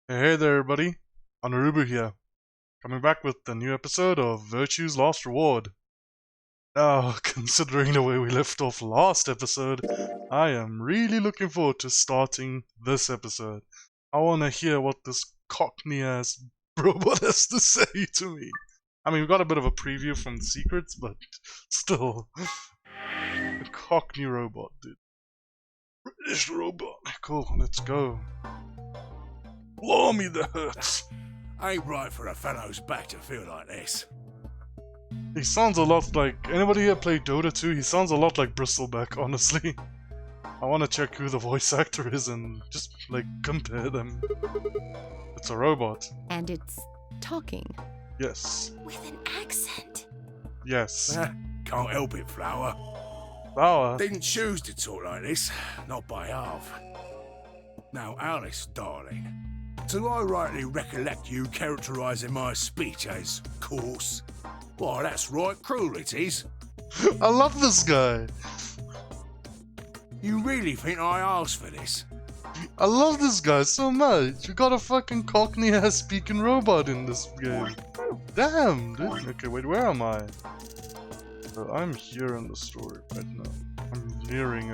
Hey there, everybody. Onurubu here, coming back with a new episode of Virtue's Last Reward. Now, considering the way we left off last episode, I am really looking forward to starting this episode. I want to hear what this cockney-ass robot has to say to me. I mean, we got a bit of a preview from the secrets, but still. A cockney robot, dude. British robot. Cool, let's go. Blimey, that hurts. Ain't right for a fellow's back to feel like this. He sounds a lot like... Anybody here play Dota 2? He sounds a lot like Bristleback, honestly. I want to check who the voice actor is and just, compare them. It's a robot. And it's talking. Yes. With an accent. Yes. Can't help it, Flower. Flower? Didn't choose to talk like this, not by half. Now, Alice, darling, do I rightly recollect you characterising my speech as coarse? Why, that's right, cruel it is. I love this guy. You really think I asked for this? I love this guy so much. You got a fucking cockney-ass speaking robot in this game. Damn, dude. Okay, wait, where am I? So I'm here in the story right now. I'm nearing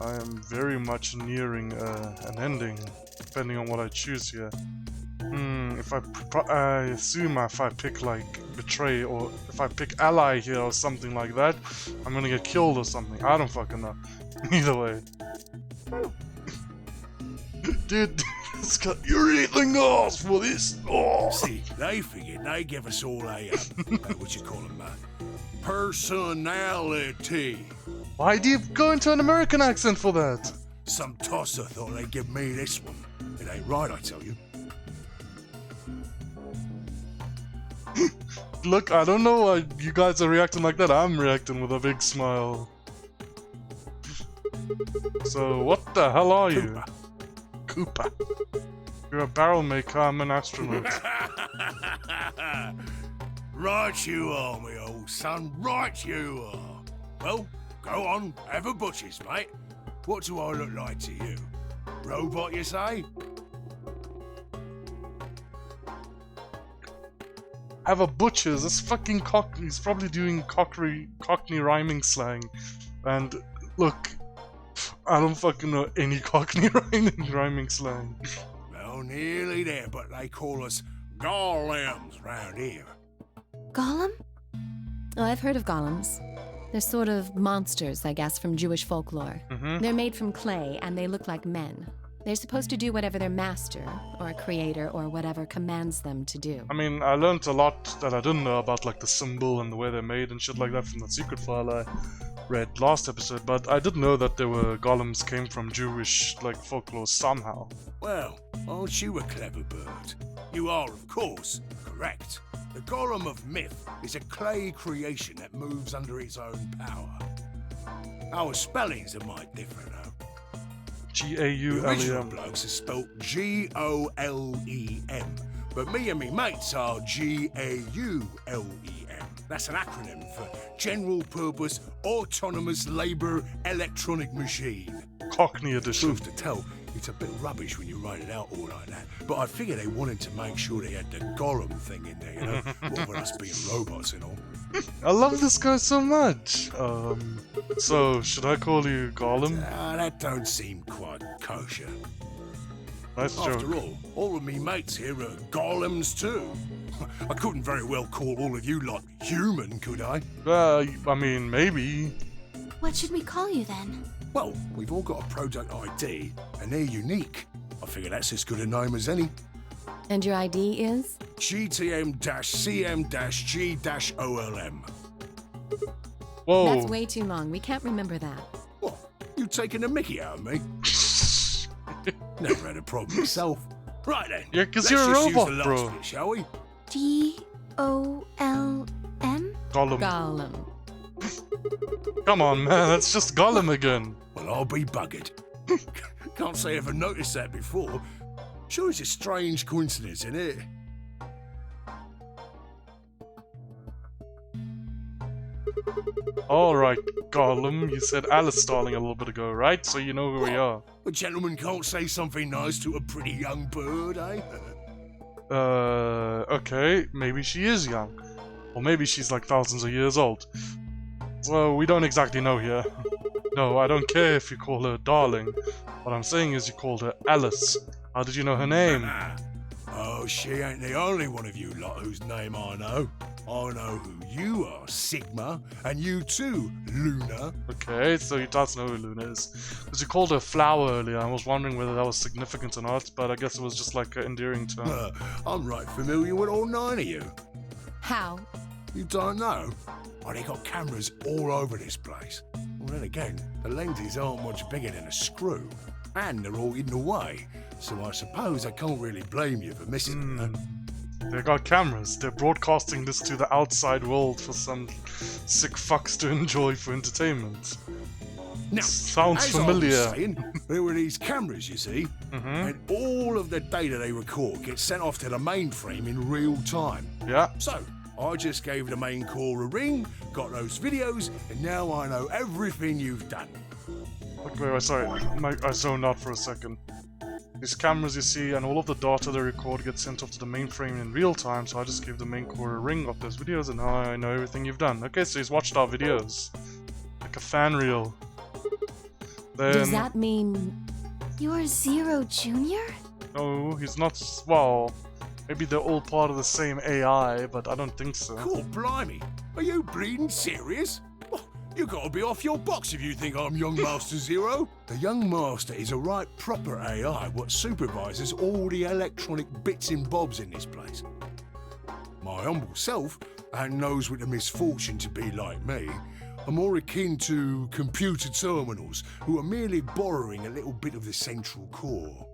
I am very much nearing an ending, depending on what I choose here. I assume if I pick betray, or if I pick ally here or something like that, I'm gonna get killed or something. I don't fucking know. Either way. Dude, this guy, you're eating ass for this. Oh. See, they figured they give us all a, what you call them, personality. Why do you go into an American accent for that? Some tosser thought they'd give me this one. It ain't right, I tell you. Look, I don't know why you guys are reacting like that. I'm reacting with a big smile. So, what the hell are you? Koopa. You're a barrel maker, I'm an astronaut. Right you are, me old son, right you are. Well, go on, have a butcher's, mate. What do I look like to you? Robot, you say? Have a butcher's? That's fucking cockney. He's probably doing cockney rhyming slang. And, look, I don't fucking know any cockney rhyming slang. Well, nearly there, but they call us golems round here. Golem? Oh, I've heard of golems. They're sort of monsters, I guess, from Jewish folklore. They're made from clay, and they look like men. They're supposed to do whatever their master, or creator, or whatever commands them to do. I mean, I learned a lot that I didn't know about, the symbol and the way they're made and shit like that from the secret file I read last episode, but I did know that there were golems came from Jewish, folklore somehow. Well, aren't you a clever bird? You are, of course, correct. The golem of myth is a clay creation that moves under its own power. Our spellings are might different, though. The original G-A-U-L-E-M. blokes are spelt G-O-L-E-M, but me and me mates are G-A-U-L-E-M. That's an acronym for General Purpose Autonomous Labour Electronic Machine. Cockney edition. Truth to tell, it's a bit rubbish when you write it out all like that, but I figure they wanted to make sure they had the golem thing in there, you know, what with us being robots and all. I love this guy so much. So, should I call you Golem? That don't seem quite kosher. Nice joke. After all of me mates here are golems too. I couldn't very well call all of you lot human, could I? I mean, maybe. What should we call you then? Well, we've all got a product ID, and they're unique. I figure that's as good a name as any. And your ID is? GTM-CM-G-OLM. Whoa. That's way too long. We can't remember that. What? You taking the mickey out of me? Never had a problem myself. Right then. Yeah, 'cause let's you're a just robot, use the bro. last bit, shall we? G-O-L-M? Golem. Golem. Come on, man. That's just Golem again. Well, I'll be buggered. Can't say I ever noticed that before. Sure, it's a strange coincidence, isn't it? Alright, Gollum, you said Alice Starling a little bit ago, right? So you know who we are. A gentleman can't say something nice to a pretty young bird, eh? Okay, maybe she is young. Or maybe she's like thousands of years old. Well, we don't exactly know here. No, I don't care if you call her Darling. What I'm saying is you called her Alice. How did you know her name? Oh, she ain't the only one of you lot whose name I know. I know who you are, Sigma, and you too, Luna. Okay, so you does know who Luna is. Because you called her Flower earlier, I was wondering whether that was significant or not, but I guess it was just like an endearing term. I'm right familiar with all 9 of you. How? You don't know? Oh, they got cameras all over this place. Well, then again, the lenses aren't much bigger than a screw. And they're all hidden away, so I suppose I can't really blame you for missing them. They got cameras. They're broadcasting this to the outside world for some sick fucks to enjoy for entertainment. Now, sounds as familiar. I was saying, there were these cameras, you see, and all of the data they record gets sent off to the mainframe in real time. Yeah. So, I just gave the main core a ring, got those videos, and now I know everything you've done. Wait, sorry. I zoned out for a second. These cameras you see and all of the data they record gets sent off to the mainframe in real time, so I just gave the main core a ring of those videos and now I know everything you've done. Okay, so he's watched our videos. Like a fan reel. Then... Does that mean you're Zero Junior? No, he's not... well... maybe they're all part of the same AI, but I don't think so. Cool, blimey. Are you bleeding serious? You gotta be off your box if you think I'm Young Master Zero. The Young Master is a right proper AI what supervises all the electronic bits and bobs in this place. My humble self, and those with the misfortune to be like me, are more akin to computer terminals who are merely borrowing a little bit of the central core.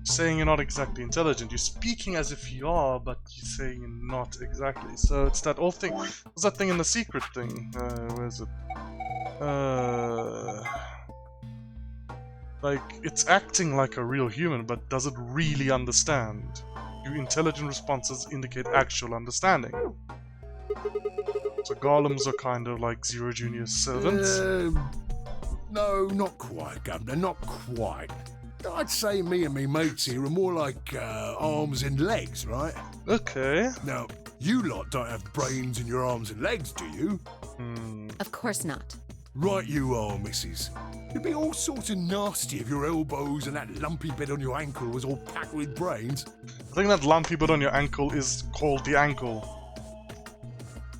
Saying you're not exactly intelligent. You're speaking as if you are, but you're saying you're not exactly. So it's that old thing. What's that thing in the secret thing? Where is it? Like, it's acting like a real human, but does it really understand? Your intelligent responses indicate actual understanding. So golems are kind of like Zero Junior's servants? No, not quite, Governor, not quite. I'd say me and me mates here are more like arms and legs, right? Okay. Now, you lot don't have brains in your arms and legs, do you? Of course not. Right you are, missus. You'd be all sorts of nasty if your elbows and that lumpy bit on your ankle was all packed with brains. I think that lumpy bit on your ankle is called the ankle.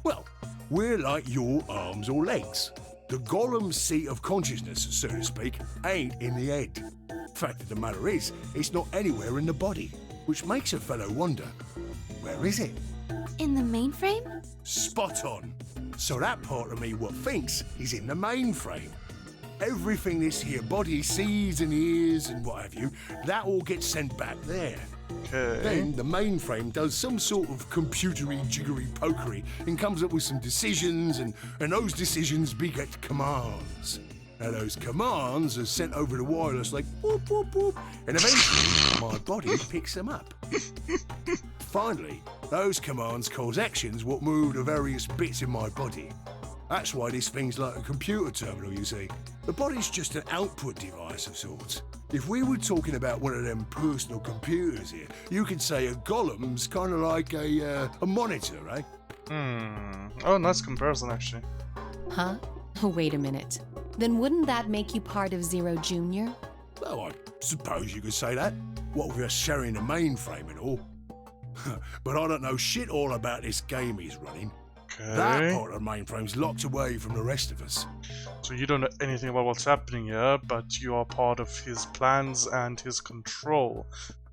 Well, we're like your arms or legs. The golem's seat of consciousness, so to speak, ain't in the head. Fact of the matter is, it's not anywhere in the body, which makes a fellow wonder, where is it? In the mainframe? Spot on. So that part of me what thinks is in the mainframe. Everything this here body sees and hears and what have you, that all gets sent back there. Okay. Then the mainframe does some sort of computery jiggery pokery and comes up with some decisions, and those decisions beget commands. Now those commands are sent over the wireless like whoop whoop whoop, and eventually my body picks them up. Finally, those commands cause actions what move the various bits in my body. That's why this thing's like a computer terminal, you see. The body's just an output device of sorts. If we were talking about one of them personal computers here, you could say a golem's kind of like a monitor, right? Oh, nice comparison, actually. Huh? Oh, wait a minute. Then wouldn't that make you part of Zero Junior? Well, I suppose you could say that. What with us sharing the mainframe and all. But I don't know shit all about this game he's running. Okay. That part of the mainframe's locked away from the rest of us. So you don't know anything about what's happening here, but you are part of his plans and his control.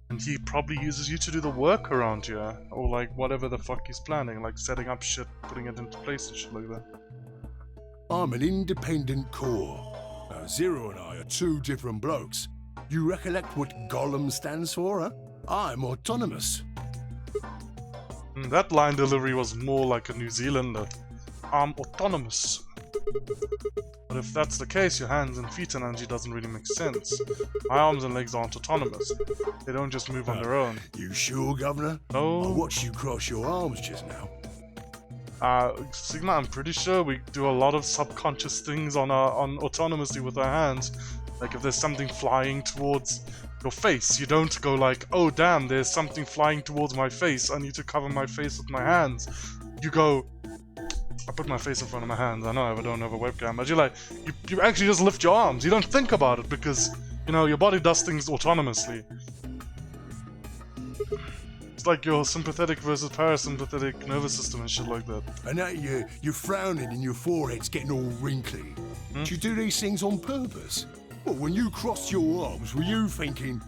And he probably uses you to do the work around here. Or like whatever the fuck he's planning, like setting up shit, putting it into place and shit like that. I'm an independent core. Zero and I are two different blokes. You recollect what Golem stands for, huh? I'm autonomous. That line delivery was more like a New Zealander. I'm autonomous. But if that's the case, your hands and feet analogy doesn't really make sense. My arms and legs aren't autonomous. They don't just move on their own. You sure, Governor? No. I watched you cross your arms just now. Sigma, I'm pretty sure we do a lot of subconscious things on autonomously with our hands. Like if there's something flying towards your face, you don't go like, oh damn, there's something flying towards my face, I need to cover my face with my hands. You go, I put my face in front of my hands, I know I don't have a webcam, but you're like, you actually just lift your arms, you don't think about it because, you know, your body does things autonomously. It's like your sympathetic versus parasympathetic nervous system and shit like that. And now you're frowning and your forehead's getting all wrinkly. Do you do these things on purpose? Well, when you crossed your arms, were you thinking,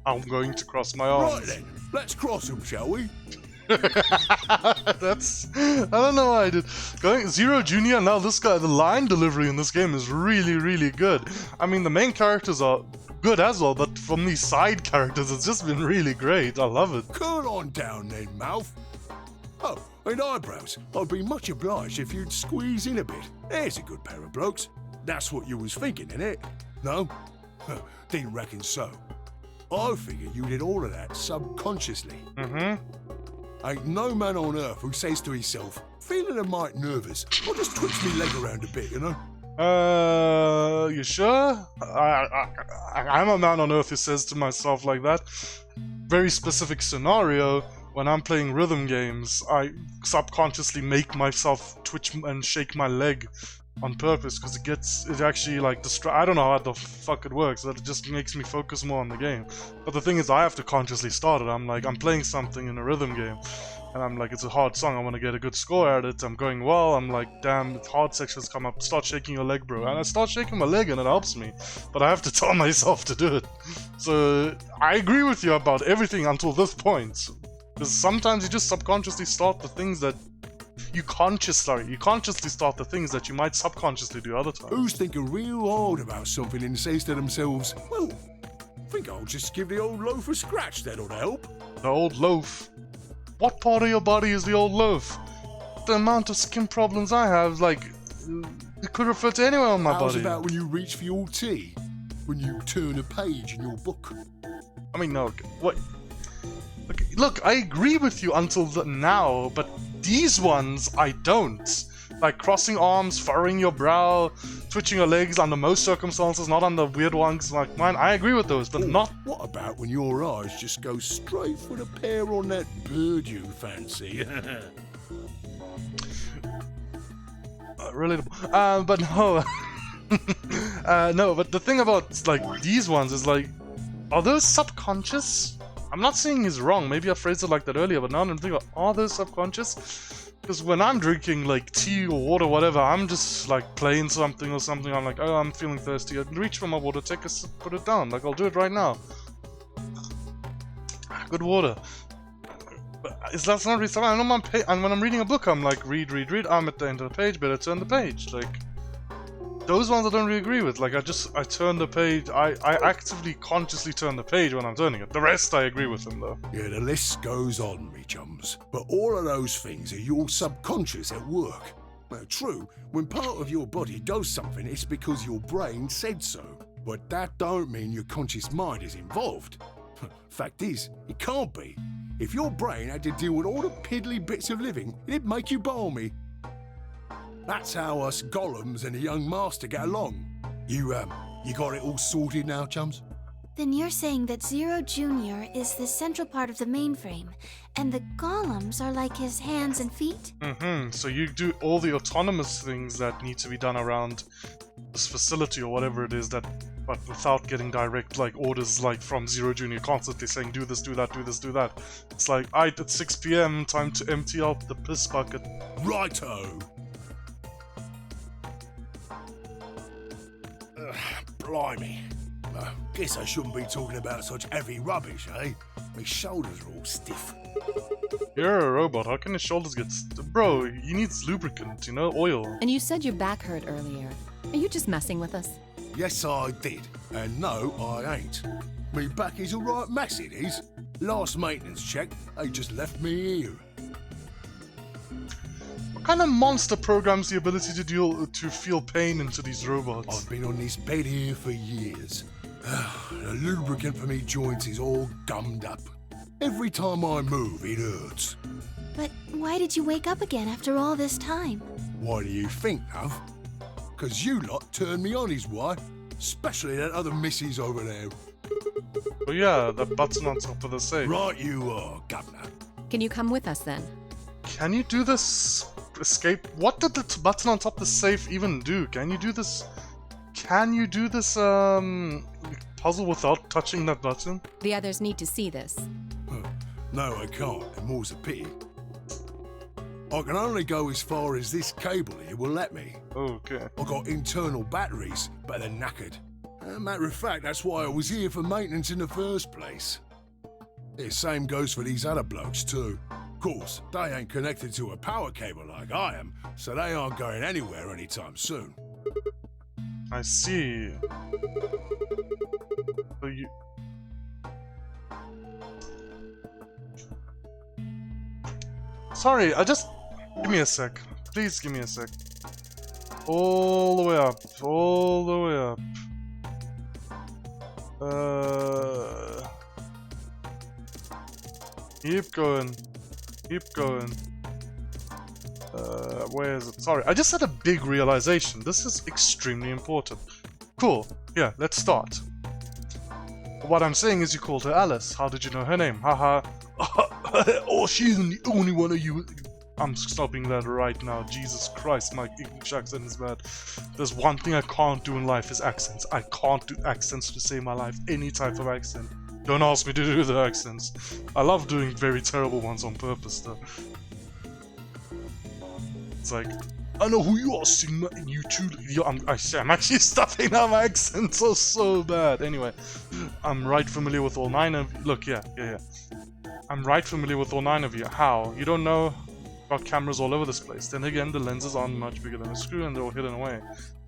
I'm going to cross my arms? right then, let's cross them, shall we? That's... I don't know why I did. Going Zero Junior, now this guy, the line delivery in this game is really, really good. I mean, the main characters are good as well, but from these side characters, it's just been really great. I love it. Cool on down then, mouth. Oh, and eyebrows. I'd be much obliged if you'd squeeze in a bit. There's a good pair of blokes. That's what you was thinking, innit? No? Didn't reckon so. I figure you did all of that subconsciously. Ain't no man on earth who says to himself, feeling a mite nervous, I'll just twitch me leg around a bit, you know? You sure? I'm a man on earth who says to myself like that. Very specific scenario, when I'm playing rhythm games, I subconsciously make myself twitch and shake my leg on purpose, because it actually like I don't know how the fuck it works, but it just makes me focus more on the game. But the thing is, I have to consciously start it. I'm playing something in a rhythm game, and I'm like, it's a hard song, I want to get a good score at it, I'm going well, I'm like, damn, hard sections come up, start shaking your leg, bro. And I start shaking my leg and it helps me, but I have to tell myself to do it. So I agree with you about everything until this point, because sometimes you just subconsciously start the things that you consciously start the things that you might subconsciously do other times. Who's thinking real hard about something and says to themselves, well, I think I'll just give the old loaf a scratch, that'll help. The old loaf? What part of your body is the old loaf? The amount of skin problems I have, like, it could refer to anywhere on my body. How's about when you reach for your tea? When you turn a page in your book? I mean, no, what? Look, I agree with you until now, but these ones, I don't. Like crossing arms, furrowing your brow, twitching your legs under most circumstances, not under weird ones like mine. I agree with those, but not... What about when your eyes just go straight for the pair on that bird you fancy? Relatable. But no. No, but the thing about, like, these ones is, like, are those subconscious? I'm not saying he's wrong, maybe I phrased it like that earlier, but now I'm thinking, are those subconscious? Because when I'm drinking, like, tea or water, whatever, I'm just, like, playing something or something, I'm like, oh, I'm feeling thirsty, I reach for my water, take a sip, put it down, like, I'll do it right now. Good water. But that's not really something, and when I'm reading a book, I'm like, read, I'm at the end of the page, better turn the page, like... Those ones I don't really agree with, like, I turn the page, I actively, consciously turn the page when I'm turning it. The rest I agree with them, though. Yeah, the list goes on, me chums. But all of those things are your subconscious at work. Now, true, when part of your body does something, it's because your brain said so. But that don't mean your conscious mind is involved. Fact is, it can't be. If your brain had to deal with all the piddly bits of living, it'd make you balmy. That's how us golems and the young master get along. You got it all sorted now, chums? Then you're saying that Zero Junior is the central part of the mainframe, and the golems are like his hands and feet? So you do all the autonomous things that need to be done around this facility or whatever it is, but without getting direct, like, orders, like, from Zero Junior constantly saying, do this, do that, do this, do that. It's like, alright, it's 6 PM, time to empty out the piss bucket. Righto! Blimey. Guess I shouldn't be talking about such heavy rubbish, eh? My shoulders are all stiff. You're a robot, how can his shoulders get Bro, he needs lubricant, you know, oil. And you said your back hurt earlier. Are you just messing with us? Yes, I did. And no, I ain't. Me back is alright mess, it is. Last maintenance check, they just left me here. What kind of monster programs the ability to feel pain into these robots? I've been on this bed here for years. The lubricant for me joints is all gummed up. Every time I move, it hurts. But why did you wake up again after all this time? Why do you think, love? 'Cause you lot turned me on, is why. Especially that other missus over there. Oh yeah, the button on top of the safe. Right you are, Governor. Can you come with us then? Can you do this escape? What did the button on top of the safe even do? Can you do this? Can you do this puzzle without touching that button? The others need to see this. No, I can't, and more's a pity. I can only go as far as this cable here will let me. Okay. I got internal batteries, but they're knackered. Matter of fact, that's why I was here for maintenance in the first place. The same goes for these other blokes too. Of course, they ain't connected to a power cable like I am, so they aren't going anywhere anytime soon. I see. So you... Sorry, I just... Give me a sec. Please give me a sec. All the way up. All the way up. Keep going. Keep going. Where is it? Sorry, I just had a big realization. This is extremely important. Cool. Yeah, let's start. What I'm saying is you called her Alice. How did you know her name? Haha. Oh, she's the only one of you. I'm stopping that right now. Jesus Christ, my English accent is bad. There's one thing I can't do in life is accents. I can't do accents to save my life. Any type of accent. Don't ask me to do the accents. I love doing very terrible ones on purpose though. It's like, I know who you are, Sigma, and you too. I'm actually stuffing out my accents so bad. Anyway, I'm right familiar with all 9 of... Look, yeah. I'm right familiar with all 9 of you. How? You don't know? Got cameras all over this place. Then again, the lenses aren't much bigger than a screw and they're all hidden away.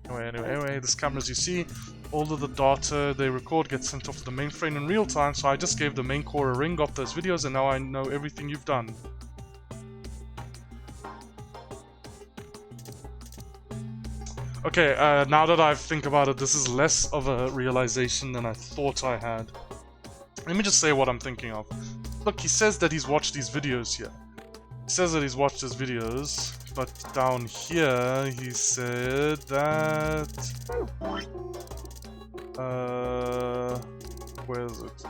Anyway, these cameras you see, all of the data they record gets sent off to the mainframe in real time, so I just gave the main core a ring, got those videos, and now I know everything you've done. Okay, now that I think about it, this is less of a realization than I thought I had. Let me just say what I'm thinking of. Look, he says that he's watched these videos here. He says that he's watched his videos, but down here he said that... where is it?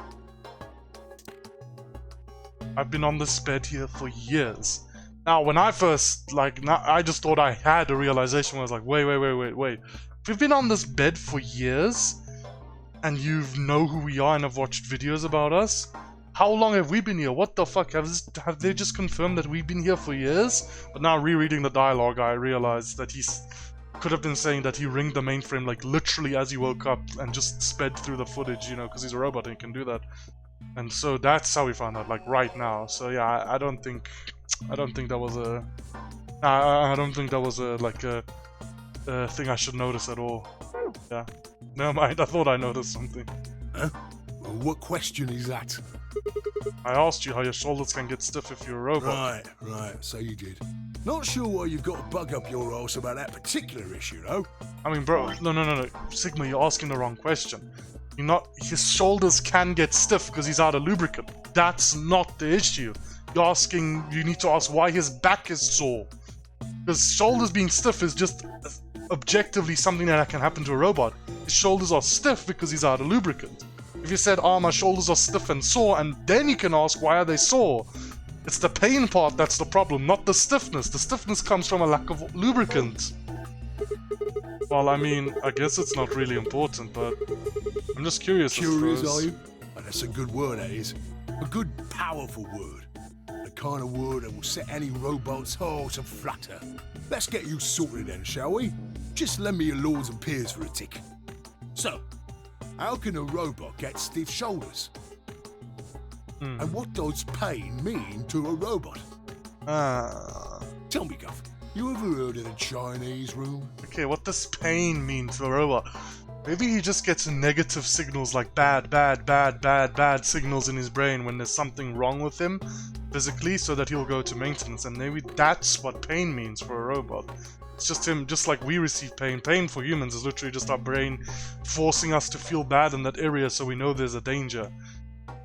I've been on this bed here for years. Now, when I first, I just thought I had a realization where I was like, wait. If we've been on this bed for years, and you know who we are and have watched videos about us, how long have we been here? What the fuck? Have they just confirmed that we've been here for years? But now rereading the dialogue, I realized that he could have been saying that he ringed the mainframe like literally as he woke up and just sped through the footage, you know, because he's a robot and he can do that. And so that's how we found out, like right now. So yeah, I don't think that was a... I don't think that was a thing I should notice at all. Yeah. Never mind, I thought I noticed something. Huh? Well, what question is that? I asked you how your shoulders can get stiff if you're a robot. Right, so you did. Not sure why you've got a bug up your arse about that particular issue, though. I mean, bro, no. Sigma, you're asking the wrong question. His shoulders can get stiff because he's out of lubricant. That's not the issue. You need to ask why his back is sore. Because shoulders being stiff is just objectively something that can happen to a robot. His shoulders are stiff because he's out of lubricant. If you said, oh, my shoulders are stiff and sore, and then you can ask, why are they sore? It's the pain part that's the problem, not the stiffness. The stiffness comes from a lack of lubricant. Well, I mean, I guess it's not really important, but I'm just curious. Curious, are you? Oh, that's a good word, that is. A good, powerful word. The kind of word that will set any robot's heart to flutter. Let's get you sorted then, shall we? Just lend me your lords and peers for a tick. So, how can a robot get stiff shoulders? And what does pain mean to a robot? Tell me, Guff, you ever heard of the Chinese room? Okay, what does pain mean to a robot? Maybe he just gets negative signals like bad signals in his brain when there's something wrong with him physically, so that he'll go to maintenance, and maybe that's what pain means for a robot. It's just him, just like we receive pain. Pain for humans is literally just our brain forcing us to feel bad in that area so we know there's a danger.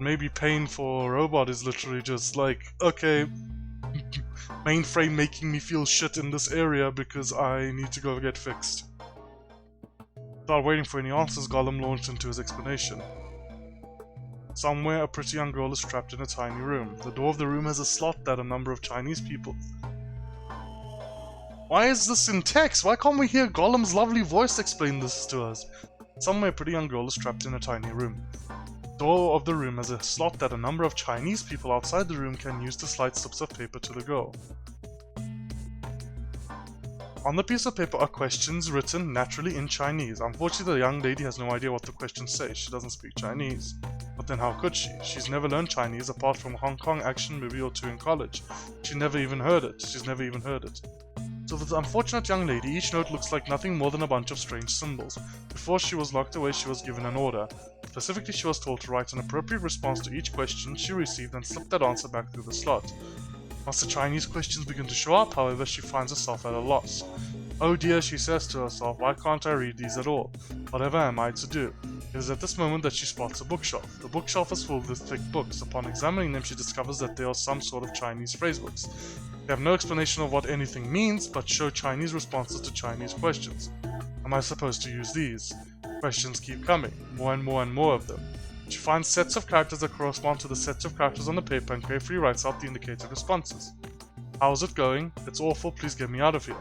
Maybe pain for a robot is literally just like, okay, mainframe making me feel shit in this area because I need to go get fixed. Without waiting for any answers, Gollum launched into his explanation. Somewhere, a pretty young girl is trapped in a tiny room. The door of the room has a slot that a number of Chinese people... Why is this in text? Why can't we hear Gollum's lovely voice explain this to us? Somewhere, a pretty young girl is trapped in a tiny room. The door of the room has a slot that a number of Chinese people outside the room can use to slide slips of paper to the girl. On the piece of paper are questions written naturally in Chinese. Unfortunately, the young lady has no idea what the questions say. She doesn't speak Chinese. But then how could she? She's never learned Chinese apart from a Hong Kong action movie or two in college. She's never even heard it. So for the unfortunate young lady, each note looks like nothing more than a bunch of strange symbols. Before she was locked away, she was given an order. Specifically, she was told to write an appropriate response to each question she received and slip that answer back through the slot. Once the Chinese questions begin to show up, however, she finds herself at a loss. Oh dear, she says to herself, why can't I read these at all? Whatever am I to do? It is at this moment that she spots a bookshelf. The bookshelf is full with thick books. Upon examining them, she discovers that they are some sort of Chinese phrasebooks. They have no explanation of what anything means, but show Chinese responses to Chinese questions. Am I supposed to use these? Questions keep coming, more and more of them. She finds sets of characters that correspond to the sets of characters on the paper and carefully writes out the indicated responses. How's it going? It's awful, please get me out of here.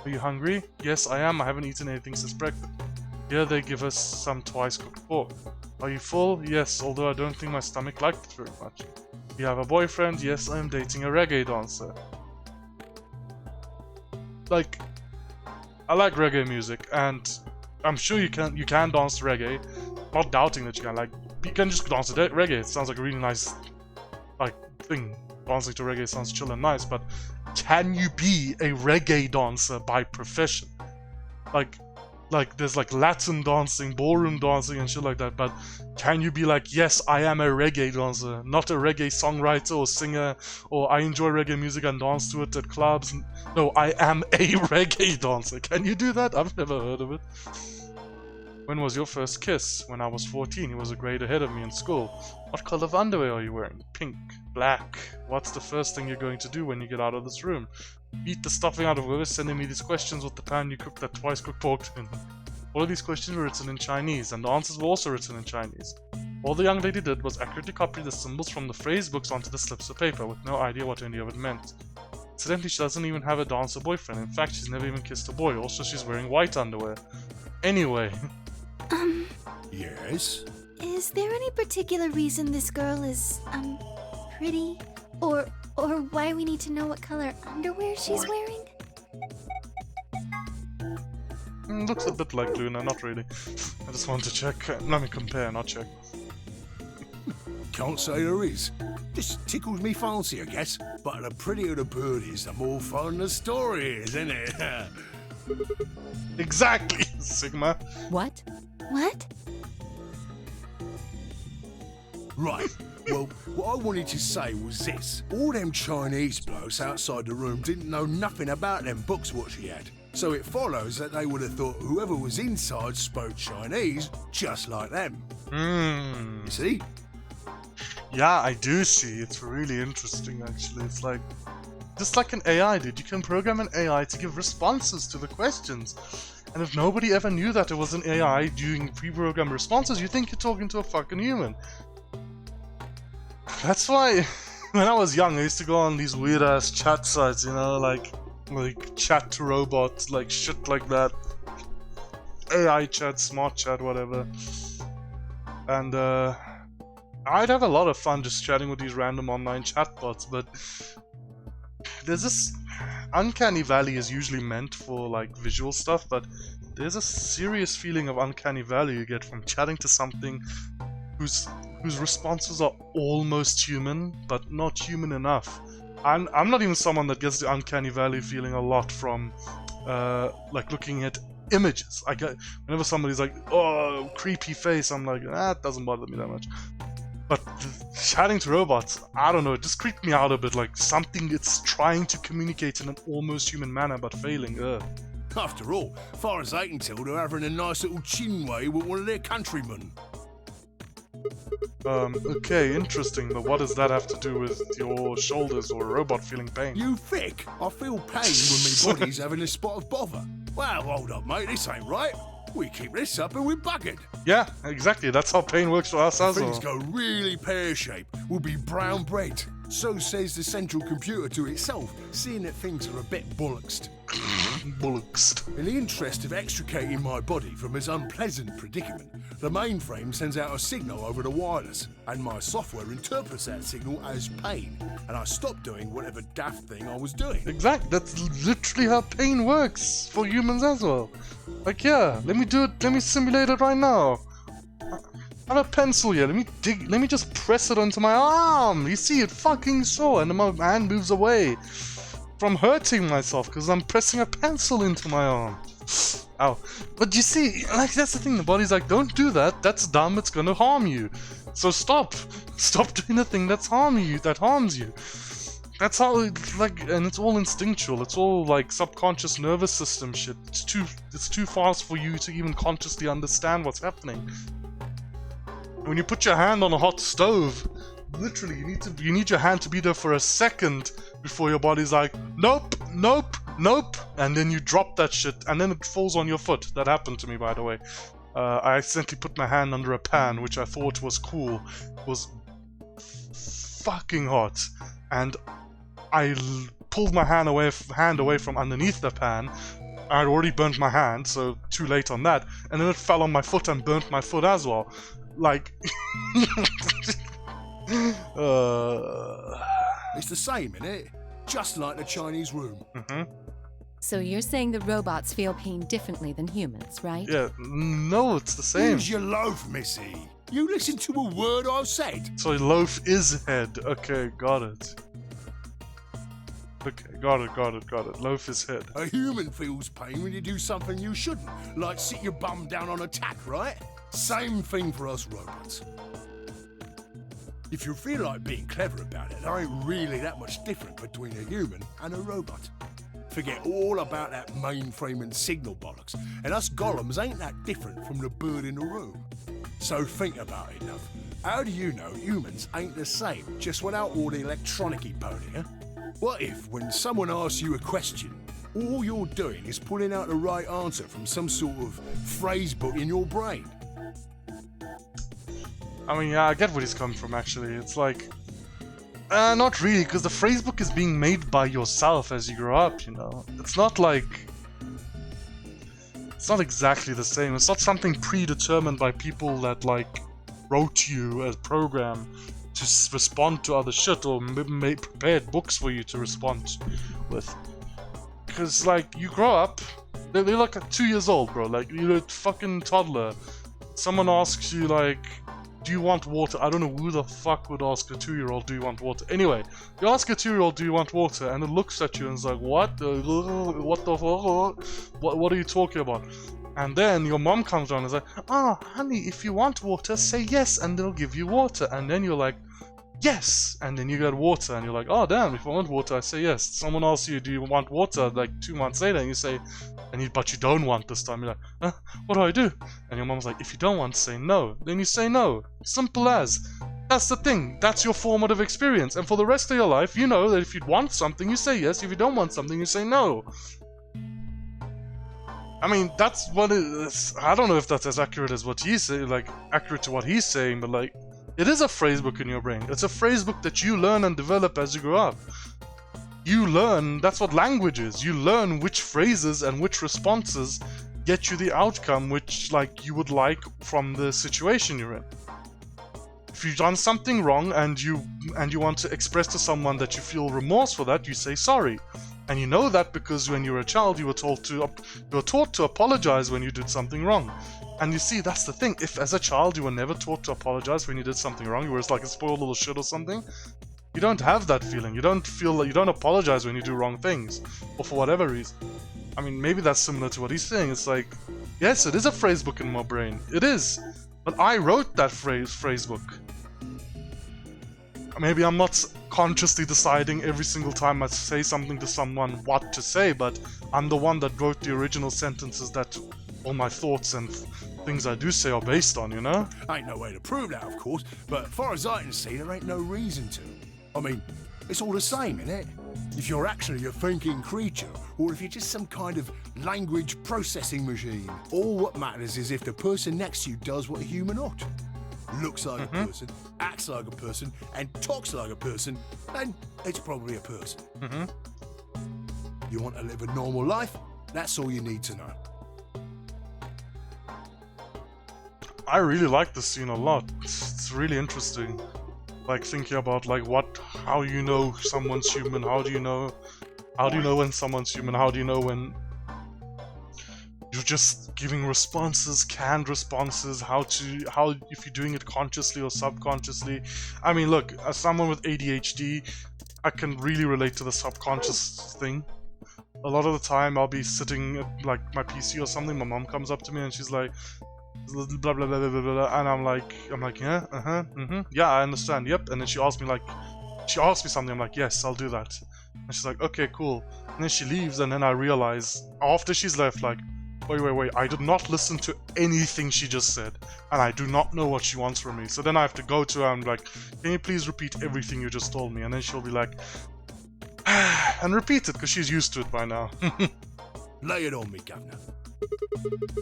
Are you hungry? Yes, I am. I haven't eaten anything since breakfast. Here they give us some twice-cooked pork. Are you full? Yes, although I don't think my stomach liked it very much. You have a boyfriend? Yes, I am dating a reggae dancer. Like, I like reggae music, and I'm sure you can dance to reggae. Not doubting that you can. Like, you can just dance to reggae. It sounds like a really nice, like, thing. Dancing to reggae sounds chill and nice, but can you be a reggae dancer by profession? Like there's like Latin dancing, ballroom dancing and shit like that, but can you be like, yes, I am a reggae dancer, not a reggae songwriter or singer, or I enjoy reggae music and dance to it at clubs? No, I am a reggae dancer. Can you do that? I've never heard of it. When was your first kiss? When I was 14, he was a grade ahead of me in school. What color of underwear are you wearing? Pink. Black. What's the first thing you're going to do when you get out of this room? Beat the stuffing out of whoever's sending me these questions with the pan you cooked that twice-cooked pork in. All of these questions were written in Chinese, and the answers were also written in Chinese. All the young lady did was accurately copy the symbols from the phrase books onto the slips of paper, with no idea what any of it meant. Incidentally, she doesn't even have a dancer boyfriend. In fact, she's never even kissed a boy. Also, she's wearing white underwear. Anyway. Yes? Is there any particular reason this girl is, pretty? Or why we need to know what color underwear she's wearing? Looks a bit like Luna, not really. I just want to check. Let me compare, not check. Can't say there is. Just tickles me fancy, I guess. But the prettier the bird is, the more fun the story is, isn't it? Exactly, Sigma. What? What? Right. Well, what I wanted to say was this. All them Chinese blokes outside the room didn't know nothing about them books what she had. So it follows that they would have thought whoever was inside spoke Chinese just like them. You see? Yeah, I do see. It's really interesting, actually. It's like... just like an AI, dude. You can program an AI to give responses to the questions. And if nobody ever knew that it was an AI doing pre-programmed responses, you think you're talking to a fucking human. That's why, when I was young, I used to go on these weird-ass chat sites, you know, like chat to robots, like shit like that. AI chat, smart chat, whatever. And, I'd have a lot of fun just chatting with these random online chatbots, but there's this uncanny valley is usually meant for like visual stuff, but there's a serious feeling of uncanny valley you get from chatting to something whose responses are almost human, but not human enough. I'm not even someone that gets the uncanny valley feeling a lot from like looking at images. I get whenever somebody's like, oh, creepy face, I'm like, it doesn't bother me that much. But chatting to robots, I don't know, it just creeped me out a bit, like something it's trying to communicate in an almost human manner but failing. After all, far as I can tell, they're having a nice little chinway with one of their countrymen. Okay, interesting, but what does that have to do with your shoulders or a robot feeling pain? You thick? I feel pain when my body's having a spot of bother. Well, hold up, mate, this ain't right. We keep this up and we're buggered. Yeah, exactly, that's how pain works for us as Things well. go really pear-shaped. We'll be brown bread. So says the central computer to itself, seeing that things are a bit bollocksed. Bullocks. In the interest of extricating my body from this unpleasant predicament, the mainframe sends out a signal over the wireless, and my software interprets that signal as pain, and I stop doing whatever daft thing I was doing. Exactly, that's literally how pain works for humans as well. Like, yeah, let me do it, let me simulate it right now. I have a pencil here, let me just press it onto my arm. You see, it fucking sore, and then my hand moves away from hurting myself because I'm pressing a pencil into my arm. Ow. But you see, like, that's the thing, the body's like, don't do that, that's dumb, it's gonna harm you. So stop doing the thing that harms you. That's how, like, and it's all instinctual, it's all like subconscious nervous system shit. It's too fast for you to even consciously understand what's happening. When you put your hand on a hot stove, literally you need your hand to be there for a second before your body's like, nope, nope, nope, and then you drop that shit and then it falls on your foot. That happened to me, by the way. I accidentally put my hand under a pan, which I thought was cool. It was fucking hot, and I pulled my hand away from underneath the pan. I had already burnt my hand, so too late on that, and then it fell on my foot and burnt my foot as well. Like, It's the same, innit? Just like the Chinese room. So you're saying the robots feel pain differently than humans, right? yeah, no, it's the same. Use your loaf, missy. You listen to a word I've said. So loaf is head. Okay, got it. Okay, got it. Loaf is head. A human feels pain when you do something you shouldn't, like sit your bum down on a tack, right? Same thing for us robots. If you feel like being clever about it, there ain't really that much different between a human and a robot. Forget all about that mainframe and signal bollocks, and us golems ain't that different from the bird in the room. So think about it, love. How do you know humans ain't the same, just without all the electronic-y pony, huh? What if, when someone asks you a question, all you're doing is pulling out the right answer from some sort of phrase book in your brain? I mean, yeah, I get where he's coming from, actually. It's like, not really, because the phrasebook is being made by yourself as you grow up, you know? It's not like... It's not exactly the same. It's not something predetermined by people that, like, wrote you a program to respond to other shit, or made prepared books for you to respond with. Because, like, you grow up, they're like 2 years old, bro. Like, you're a fucking toddler. Someone asks you, like, do you want water? I don't know who the fuck would ask a 2-year-old, do you want water? Anyway, you ask a 2-year-old, do you want water? And it looks at you and is like, what? What the fuck? What are you talking about? And then your mom comes around and is like, ah, honey, if you want water, say yes, and they'll give you water. And then you're like, yes! And then you get water, and you're like, oh damn, if I want water, I say yes. Someone asks you, do you want water? Like 2 months later, and you say, but you don't want this time. You're like, what do I do? And your mom's like, if you don't want, say no. Then you say no. Simple as. That's the thing. That's your formative experience. And for the rest of your life, you know that if you want something, you say yes. If you don't want something, you say no. I mean, that's what it is. I don't know if that's as accurate as what he's saying, like, accurate to what he's saying, but like, it is a phrasebook in your brain. It's a phrasebook that you learn and develop as you grow up. You learn, that's what language is. You learn which phrases and which responses get you the outcome which, like, you would like from the situation you're in. If you've done something wrong and you want to express to someone that you feel remorse for that, you say sorry. And you know that because when you were a child, you were taught to apologize when you did something wrong. And you see, that's the thing. If as a child you were never taught to apologize when you did something wrong, you were just like a spoiled little shit or something, you don't have that feeling. You don't feel like you don't apologize when you do wrong things, or for whatever reason. I mean, maybe that's similar to what he's saying. It's like, yes, it is a phrasebook in my brain. It is. But I wrote that phrasebook. Maybe I'm not consciously deciding every single time I say something to someone what to say, but I'm the one that wrote the original sentences that all my thoughts and things I do say are based on, you know? Ain't no way to prove that, of course, but far as I can see, there ain't no reason to. I mean, it's all the same, innit? If you're actually a thinking creature, or if you're just some kind of language processing machine. All what matters is if the person next to you does what a human ought. Looks like a person, acts like a person, and talks like a person, then it's probably a person. You want to live a normal life? That's all you need to know. I really like this scene a lot. It's really interesting. Like thinking about like how you know someone's human, how do you know when someone's human, how do you know when you're just giving responses, canned responses, how if you're doing it consciously or subconsciously. I mean, look, as someone with ADHD, I can really relate to the subconscious thing. A lot of the time I'll be sitting at like my PC or something, my mom comes up to me and she's like blah blah blah blah blah, blah and I'm like yeah, yeah, I understand, yep. And then she asks me something, I'm like, yes, I'll do that. And she's like, okay, cool. And then she leaves, and then I realize after she's left, like, wait, I did not listen to anything she just said, and I do not know what she wants from me. So then I have to go to her and be like, can you please repeat everything you just told me? And then she'll be like, and repeat it, because she's used to it by now. Lay it on me, Governor.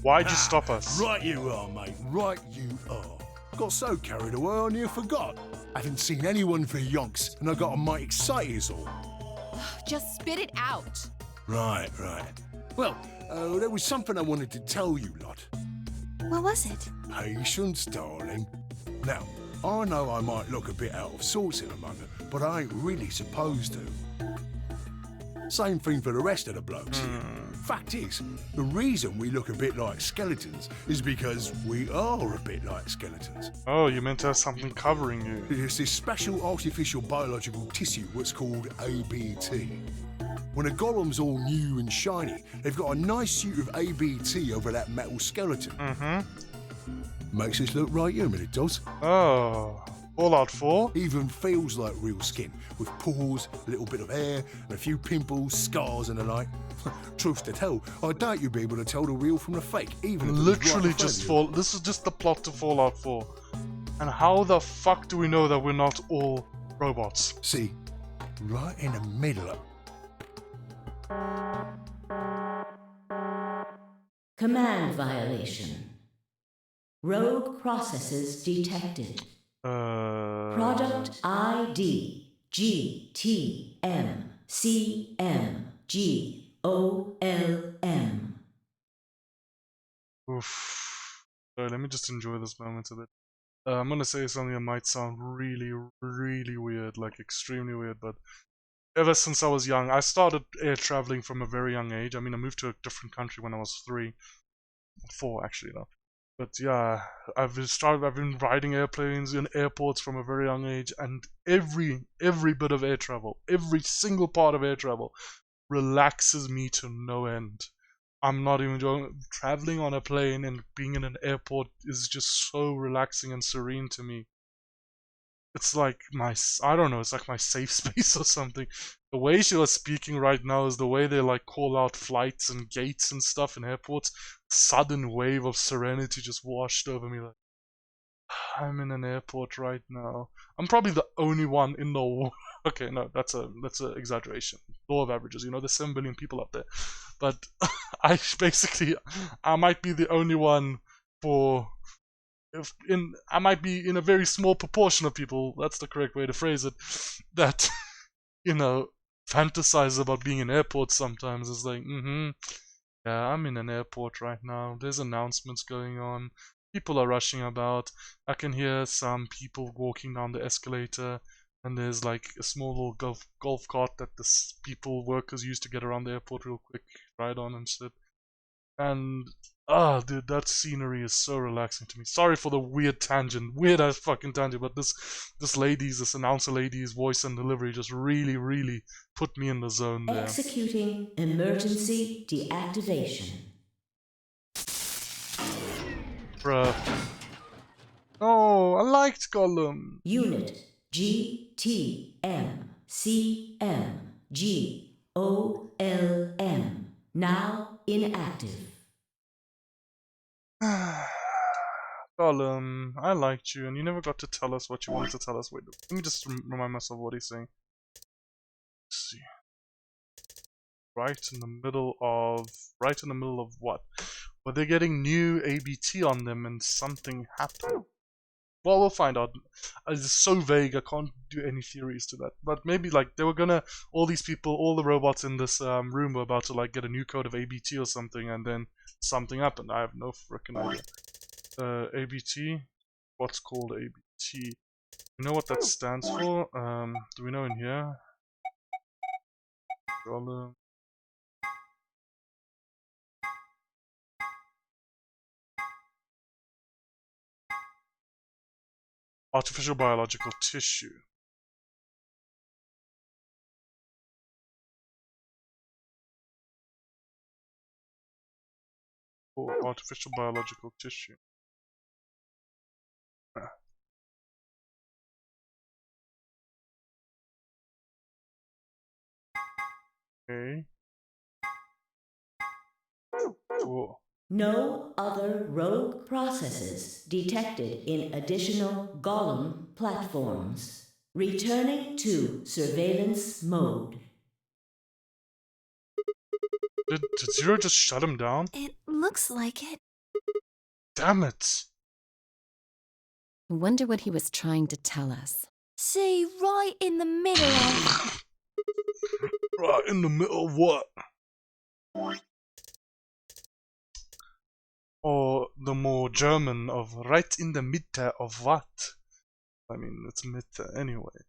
Why'd you stop us? Right you are, mate, right you are. Got so carried away I near forgot. Haven't seen anyone for yonks, and I got a mite excited is all. Just spit it out. Right. Well, there was something I wanted to tell you lot. What was it? Patience, darling. Now, I know I might look a bit out of sorts in a moment, but I ain't really supposed to. Same thing for the rest of the blokes here. Fact is, the reason we look a bit like skeletons is because we are a bit like skeletons. Oh, you meant to have something covering you. It's this special artificial biological tissue what's called ABT. When a golem's all new and shiny, they've got a nice suit of ABT over that metal skeleton. Makes us look right human, it does. Oh, Fallout 4? Even feels like real skin, with pores, a little bit of hair, and a few pimples, scars and the like. Truth to tell, I doubt you'd be able to tell the real from the fake, even if it was Literally right just this is just the plot to Fallout 4. And how the fuck do we know that we're not all robots? See, right in the middle of... Command violation. Rogue processes detected. Product ID GTMCMGOLM. Oof. Sorry, let me just enjoy this moment a bit. I'm gonna say something that might sound really, really weird, like extremely weird, but ever since I was young, I started air traveling from a very young age. I mean, I moved to a different country when I was 4 actually though. But yeah, I've been riding airplanes in airports from a very young age, and every bit of air travel, every single part of air travel relaxes me to no end. I'm not even joking. Traveling on a plane and being in an airport is just so relaxing and serene to me. It's like I don't know, it's like my safe space or something. The way she was speaking right now is the way they like call out flights and gates and stuff in airports. Sudden wave of serenity just washed over me, like, I'm in an airport right now. I'm probably the only one in the world. Okay, no, that's a exaggeration. Law of averages, you know, there's 7 billion people up there. But I might be the only one I might be in a very small proportion of people, that's the correct way to phrase it, that, you know, fantasize about being in airports sometimes. It's like, yeah, I'm in an airport right now. There's announcements going on. People are rushing about. I can hear some people walking down the escalator, and there's like a small little golf cart that workers use to get around the airport real quick, ride on and shit. And dude, that scenery is so relaxing to me. Sorry for the weird ass fucking tangent, but this announcer lady's voice and delivery just really put me in the zone there. Executing emergency deactivation. Bruh. Oh, I liked Gollum. Unit GTMCMGOLM. Now inactive. Gollum, I liked you, and you never got to tell us what you wanted to tell us. Wait, let me just remind myself what he's saying. Let's see. Right in the middle of what? But they're getting new ABT on them, and something happened. Well, we'll find out. It's so vague, I can't do any theories to that. But maybe, like, they were gonna, all these people, all the robots in this room were about to, like, get a new code of ABT or something, and then something happened. I have no frickin' idea. ABT? What's called ABT? You know what that stands for? Do we know in here? Artificial biological tissue. Or artificial biological tissue. Okay. Cool. No other rogue processes detected in additional Golem platforms. Returning to surveillance mode. Did Zero just shut him down? It looks like it. Damn it! I wonder what he was trying to tell us. See, right in the middle of... Right in the middle of what? Or the more German of right in the Mitte of what? I mean, it's Mitte anyway.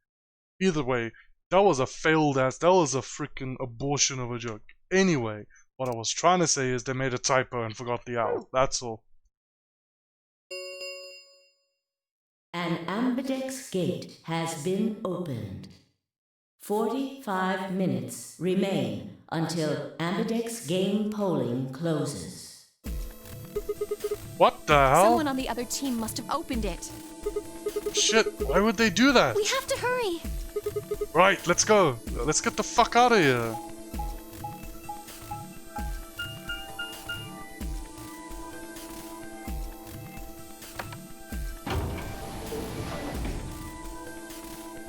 Either way, that was a failed ass, that was a freaking abortion of a joke. Anyway, what I was trying to say is they made a typo and forgot the owl. That's all. An ambidex gate has been opened. 45 minutes remain until ambidex game polling closes. What the hell? Someone on the other team must have opened it. Shit, why would they do that? We have to hurry! Right, let's go. Let's get the fuck out of here.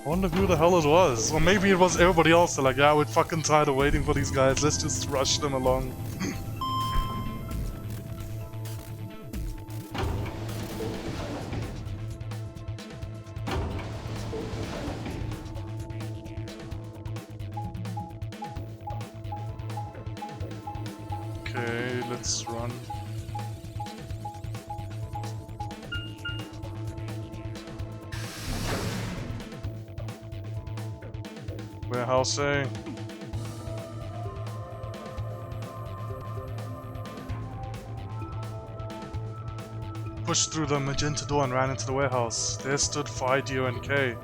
I wonder who the hell it was. Or maybe it was everybody else. They're like, yeah, we're fucking tired of waiting for these guys. Let's just rush them along. Okay, let's run. Warehouse A. Pushed through the magenta door and ran into the warehouse. There stood Fidio and K.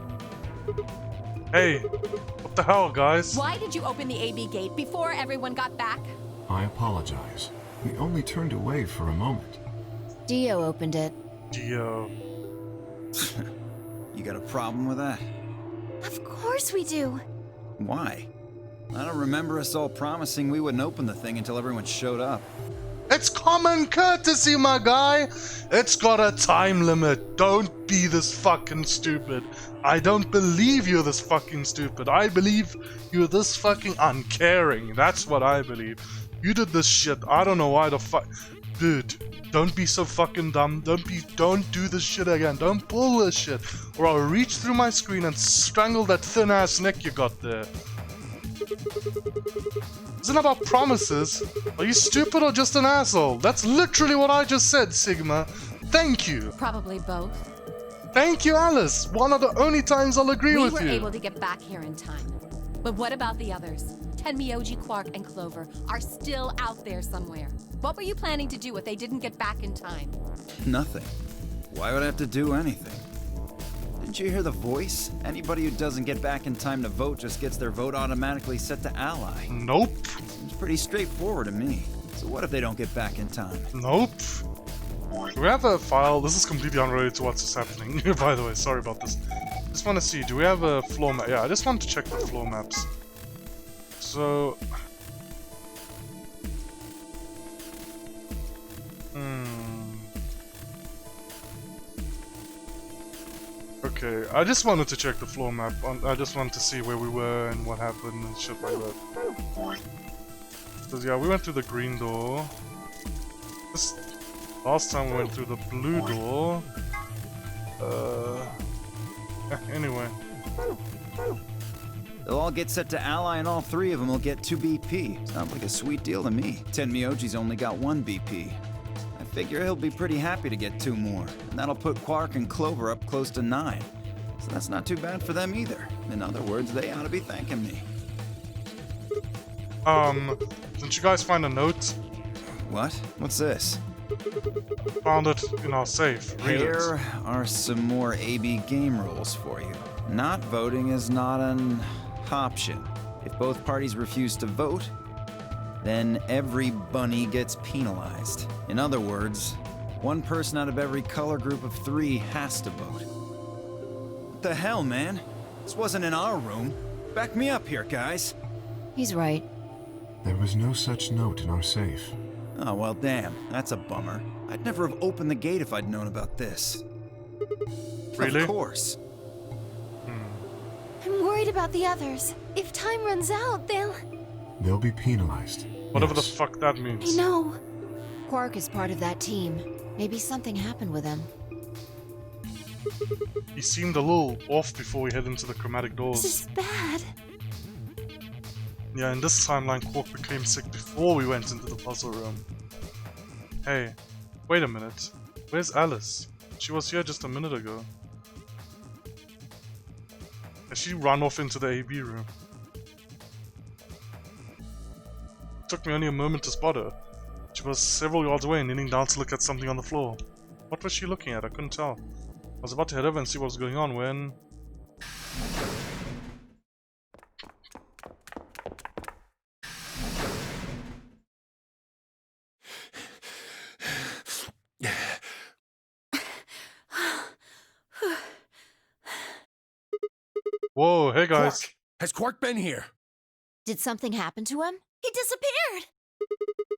Hey, what the hell, guys? Why did you open the AB gate before everyone got back? I apologize. We only turned away for a moment. Dio opened it. Dio. You got a problem with that? Of course we do. Why? I don't remember us all promising we wouldn't open the thing until everyone showed up. It's common courtesy, my guy. It's got a time limit. Don't be this fucking stupid. I don't believe you're this fucking stupid. I believe you're this fucking uncaring. That's what I believe. You did this shit. I don't know why the fuck. Dude, don't be so fucking dumb. Don't do this shit again. Don't pull this shit. Or I'll reach through my screen and strangle that thin ass neck you got there. Isn't about promises. Are you stupid or just an asshole? That's literally what I just said, Sigma. Thank you. Probably both. Thank you, Alice. One of the only times I'll agree with you. We were able to get back here in time. But what about the others? Tenmyoji, Quark, and Clover are still out there somewhere. What were you planning to do if they didn't get back in time? Nothing. Why would I have to do anything? Didn't you hear the voice? Anybody who doesn't get back in time to vote just gets their vote automatically set to ally. Nope. Seems pretty straightforward to me. So what if they don't get back in time? Nope. Do we have a file? This is completely unrelated to what's happening. By the way, sorry about this. Just want to see, do we have a floor map? Yeah, I just want to check the floor maps. So... Okay, I just wanted to check the floor map. I just wanted to see where we were and what happened and shit like that. Because yeah, we went through the green door. Last time we went through the blue door. Anyway. They'll all get set to ally and all 3 of them will get 2 BP. Sounds like a sweet deal to me. Tenmyoji's only got 1 BP. I figure he'll be pretty happy to get 2 more. And that'll put Quark and Clover up close to 9. So that's not too bad for them either. In other words, they ought to be thanking me. Didn't you guys find a note? What? What's this? Found it in our safe. Read Here it. are some more AB game rules for you. Not voting is not an option. If both parties refuse to vote, then every bunny gets penalized. In other words, 1 person out of every color group of 3 has to vote. What the hell, man? This wasn't in our room. Back me up here, guys. He's right. There was no such note in our safe. Oh, well, damn. That's a bummer. I'd never have opened the gate if I'd known about this. Really? Of course. I'm worried about the others. If time runs out, They'll be penalized. Whatever Yes. the fuck that means. I know. Quark is part of that team. Maybe something happened with him. He seemed a little off before we head into the chromatic This doors. is bad. Yeah, in this timeline, Quark became sick before we went into the puzzle room. Hey, wait a minute. Where's Alice? She was here just a minute ago. Has she run off into the AB room? Took me only a moment to spot her. She was several yards away, kneeling down to look at something on the floor. What was she looking at? I couldn't tell. I was about to head over and see what was going on when... Whoa, hey guys. Quark! Has Quark been here? Did something happen to him? He disappeared.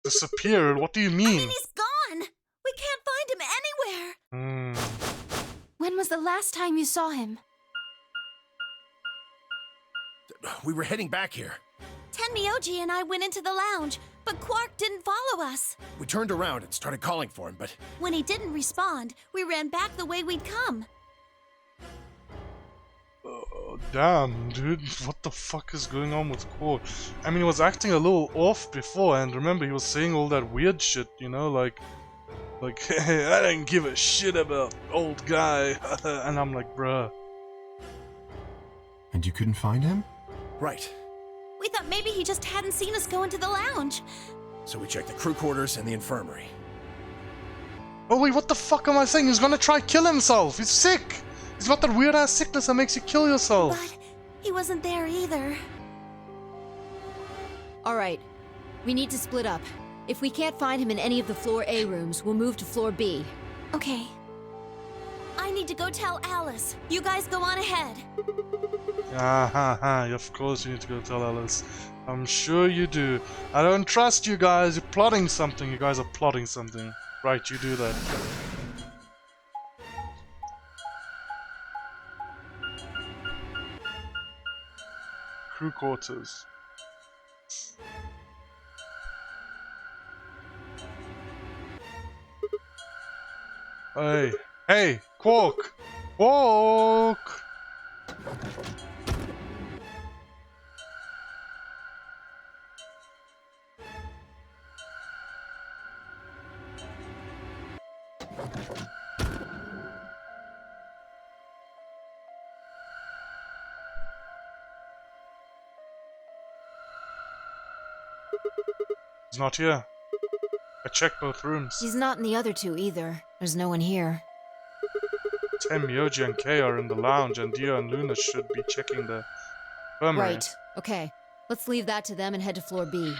Disappeared? What do you I mean? mean, he's gone. We can't find him anywhere. When was the last time you saw him? We were heading back here. Tenmyoji and I went into the lounge, but Quark didn't follow us. We turned around and started calling for him, but When he didn't respond, we ran back the way we'd come. Damn, dude, what the fuck is going on with Quark? I mean, he was acting a little off before, and remember, he was saying all that weird shit, you know, like, hey, I didn't give a shit about old guy, and I'm like, bruh. And you couldn't find him? right. We thought maybe he just hadn't seen us go into the lounge. So we checked the crew quarters and the infirmary. Oh wait, what the fuck am I saying? He's gonna try kill himself! He's sick! He's got that weird-ass sickness that makes you kill yourself! But he wasn't there either. All right. We need to split up. If we can't find him in any of the floor A rooms, we'll move to floor B. Okay. I need to go tell Alice. You guys go on ahead. Of course you need to go tell Alice. I'm sure you do. I don't trust you guys, you're plotting something. You guys are plotting something. Right, you do that. Crew quarters. Hey, hey, Quark! Quark! He's not here. I checked both rooms. He's not in the other 2 either. There's no one here. Tem, Myoji, and Kay are in the lounge, and Dia and Luna should be checking the infirmary. Right. Okay. Let's leave that to them and head to floor B.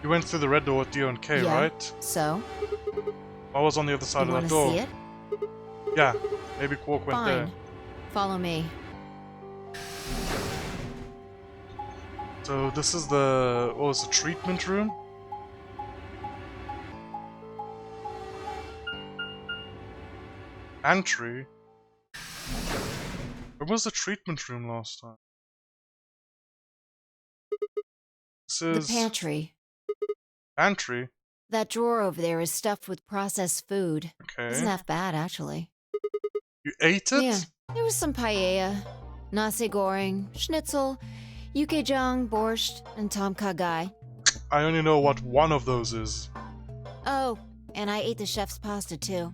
You went through the red door with Dio and Kay, Yeah. right? So? I was on the other side You of want that to door. see it? Yeah, maybe Quark went there. Fine. Follow me. So this is the, what was the treatment room? Pantry? Where was the treatment room last time? This is... The pantry. Pantry? That drawer over there is stuffed with processed food. Okay. Isn't half bad, actually. You ate it? Yeah. There was some paella, nasi goreng, schnitzel, yukejang, borscht, and tom kha gai. I only know what one of those is. Oh, and I ate the chef's pasta, too.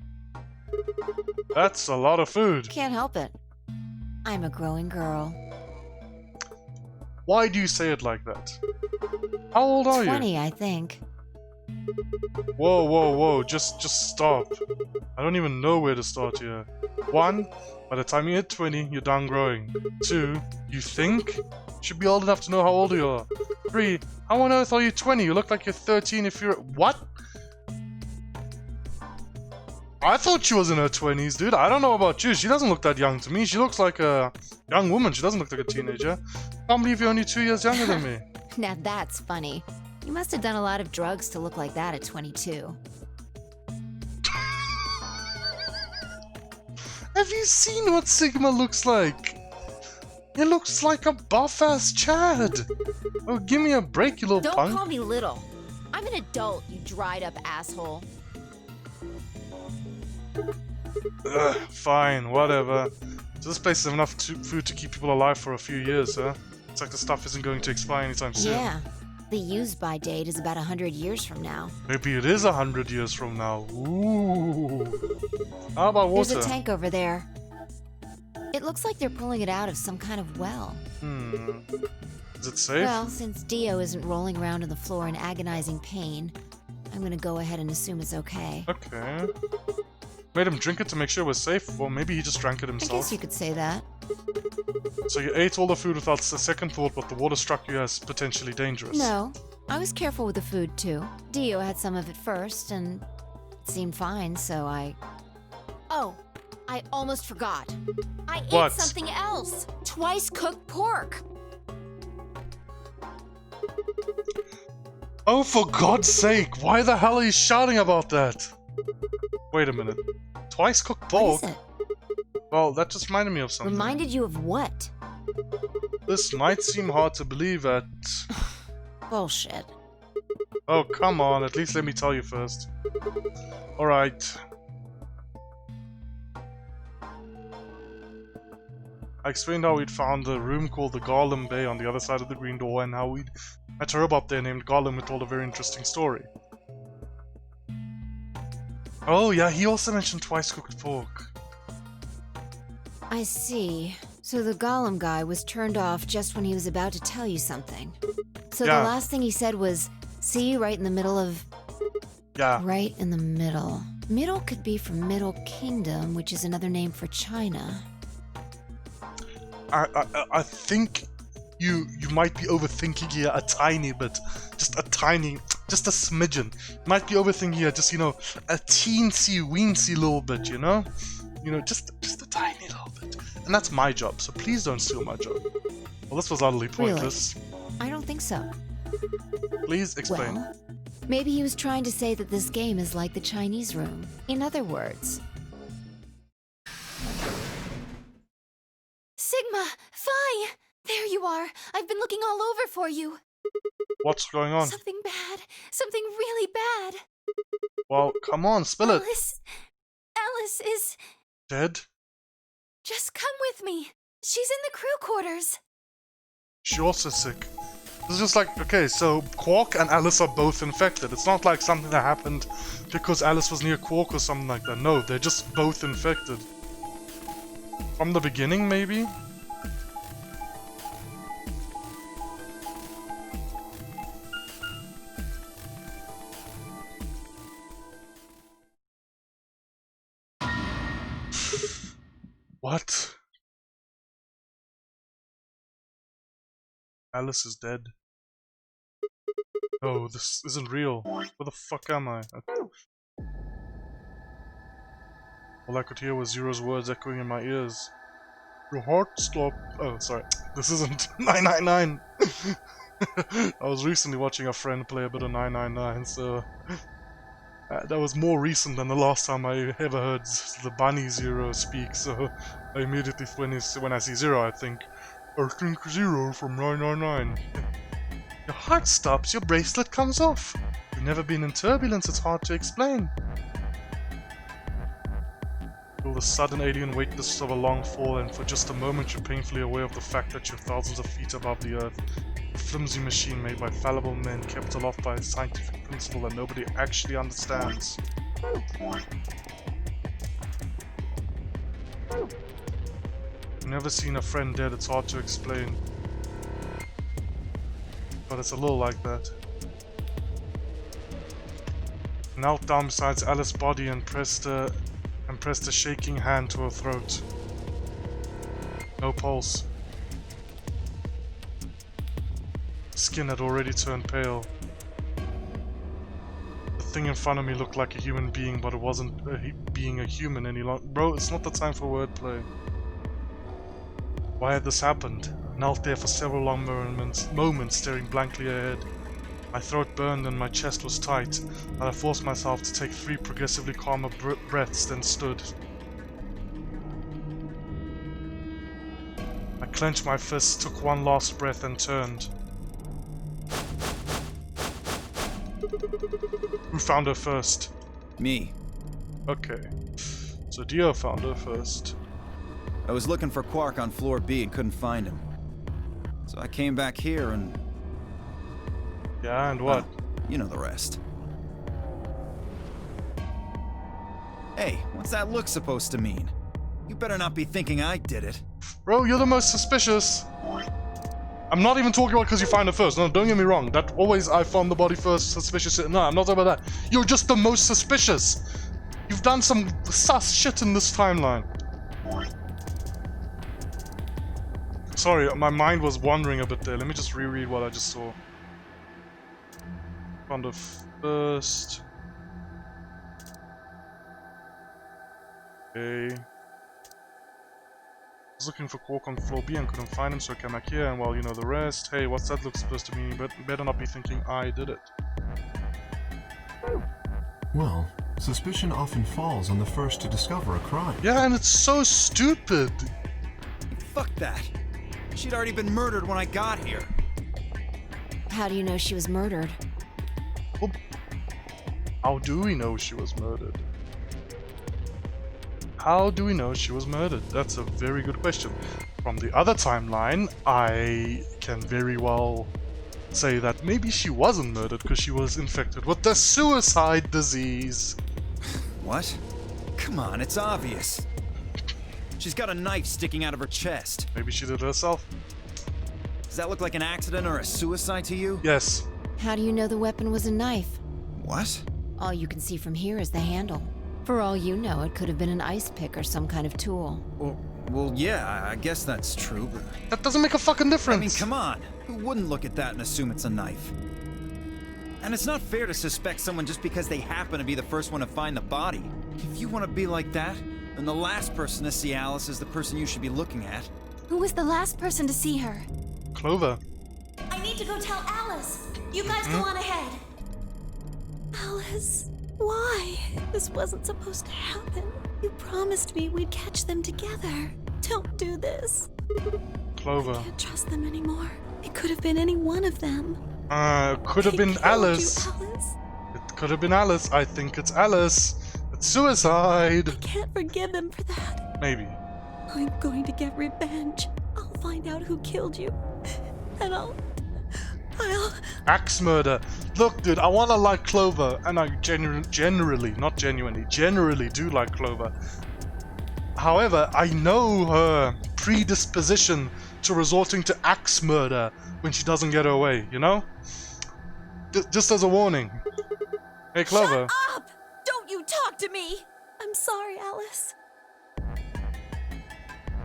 That's a lot of food. Can't help it. I'm a growing girl. Why do you say it like that? How old are 20, you? I think. Whoa, whoa, whoa, just stop. I don't even know where to start here. 1, by the time you hit 20, you're done growing. 2, you think? You should be old enough to know how old you are. 3, how on earth are you 20? You look like you're 13 if you're... What? I thought she was in her 20s, dude. I don't know about you. She doesn't look that young to me. She looks like a young woman. She doesn't look like a teenager. Can't believe you're only 2 years younger than me. Now that's funny. You must have done a lot of drugs to look like that at 22. Have you seen what Sigma looks like? It looks like a buff-ass Chad. Oh, give me a break, you little Don't punk. call me little. I'm an adult, you dried up asshole. Ugh, fine, whatever. So this place has enough food to keep people alive for a few years, huh? It's like the stuff isn't going to expire anytime soon. Yeah. The use-by date is about 100 years from now. Maybe it is 100 years from now. Ooh. How about water? There's a tank over there. It looks like they're pulling it out of some kind of well. Is it safe? Well, since Dio isn't rolling around on the floor in agonizing pain, I'm gonna go ahead and assume it's okay. Okay. Made him drink it to make sure it was safe, or maybe he just drank it I himself. guess you could say that. So you ate all the food without a second thought, but the water struck you as potentially dangerous. No, I was careful with the food too. Dio had some of it first, and it seemed fine, so I... Oh, I almost forgot. I What? ate something else. Twice cooked pork. Oh, for God's sake, why the hell are you shouting about that? Wait a minute. Twice cooked pork? What is it? Well, that just reminded me of something. Reminded you of what? This might seem hard to believe at... Bullshit. Oh, come on, at least let me tell you first. Alright. I explained how we'd found a room called the Garland Bay on the other side of the green door, and how we'd met a robot there named Garland who told a very interesting story. Oh yeah, he also mentioned twice cooked pork. I see. So the Gollum guy was turned off just when he was about to tell you something. So Yeah. the last thing he said was, see, right in the middle of... Yeah. Right in the middle. Middle could be from Middle Kingdom, which is another name for China. I think you might be overthinking here a tiny bit. Just a smidgen. You might be overthinking here just, you know, a teensy weensy little bit, you know? You know, just a tiny little bit. And that's my job, so please don't steal my job. Well, this was utterly pointless. I don't think so. Please explain. Well, maybe he was trying to say that this game is like the Chinese room. In other words... Sigma! Phi! There you are! I've been looking all over for you! What's going on? Something bad! Something really bad! Well, come on, spill it. Alice is... Dead? Just come with me! She's in the crew quarters! She's also sick. This is just like, okay, so Quark and Alice are both infected. It's not like something that happened because Alice was near Quark or something like that. No, they're just both infected. From the beginning, maybe? What? Alice is dead. Oh, this isn't real. Where the fuck am I? Okay. All I could hear was Zero's words echoing in my ears. Your heart stopped. Oh, sorry. This isn't 999. I was recently watching a friend play a bit of 999, so that was more recent than the last time I ever heard the bunny Zero speak. So I immediately, when I see Zero, I think Zero from 999. Your heart stops, your bracelet comes off. You've never been in turbulence, it's hard to explain. Feel the sudden alien weightlessness of a long fall, and for just a moment you're painfully aware of the fact that you're thousands of feet above the earth. A flimsy machine made by fallible men, kept aloft by a scientific principle that nobody actually understands. Never seen a friend dead, it's hard to explain. But it's a little like that. Knelt down beside Alice's body and pressed a shaking hand to her throat. No pulse. Skin had already turned pale. The thing in front of me looked like a human being, but it wasn't being a human any longer. Bro, it's not the time for wordplay. Why had this happened? I knelt there for several long moments staring blankly ahead. My throat burned and my chest was tight, and I forced myself to take 3 progressively calmer breaths, then stood. I clenched my fists, took one last breath, and turned. Who found her first? Me. Okay. So Dio found her first. I was looking for Quark on floor B and couldn't find him. So I came back here and... Yeah, and what? Well, you know the rest. Hey, what's that look supposed to mean? You better not be thinking I did it. Bro, you're the most suspicious. I'm not even talking about because you found it first. No, don't get me wrong. That always I found the body first, suspicious. No, I'm not talking about that. You're just the most suspicious. You've done some sus shit in this timeline. Sorry, my mind was wandering a bit there. Let me just reread what I just saw. Found her first. Okay. I was looking for Quark on floor B and couldn't find him, so I came back here, and well, you know the rest. Hey, what's that look supposed to mean? But better not be thinking I did it. Well, suspicion often falls on the first to discover a crime. Yeah, and it's so stupid. Fuck that. She'd already been murdered when I got here. How do you know she was murdered? Well, how do we know she was murdered? How do we know she was murdered? That's a very good question. From the other timeline, I can very well say that maybe she wasn't murdered because she was infected with the suicide disease. What? Come on, it's obvious. She's got a knife sticking out of her chest. Maybe she did it herself? Does that look like an accident or a suicide to you? Yes. How do you know the weapon was a knife? What? All you can see from here is the handle. For all you know, it could have been an ice pick or some kind of tool. Well, yeah, I guess that's true, but... That doesn't make a fucking difference. I mean, come on. Who wouldn't look at that and assume it's a knife? And it's not fair to suspect someone just because they happen to be the first one to find the body. If you want to be like that, then the last person to see Alice is the person you should be looking at. Who was the last person to see her? Clover. I need to go tell Alice. You guys go on ahead. Alice, why? This wasn't supposed to happen. You promised me we'd catch them together. Don't do this. Clover. I can't trust them anymore. It could have been any one of them. Could have been Alice. Alice. It could have been Alice. I think it's Alice. It's suicide. I can't forgive them for that. Maybe. I'm going to get revenge. I'll find out who killed you. And I'll... Axe murder. Look, dude, I wanna like Clover, and I generally do like Clover. However, I know her predisposition to resorting to axe murder when she doesn't get her way, you know? Just as a warning. Hey, Clover. Shut up! Don't you talk to me! I'm sorry, Alice.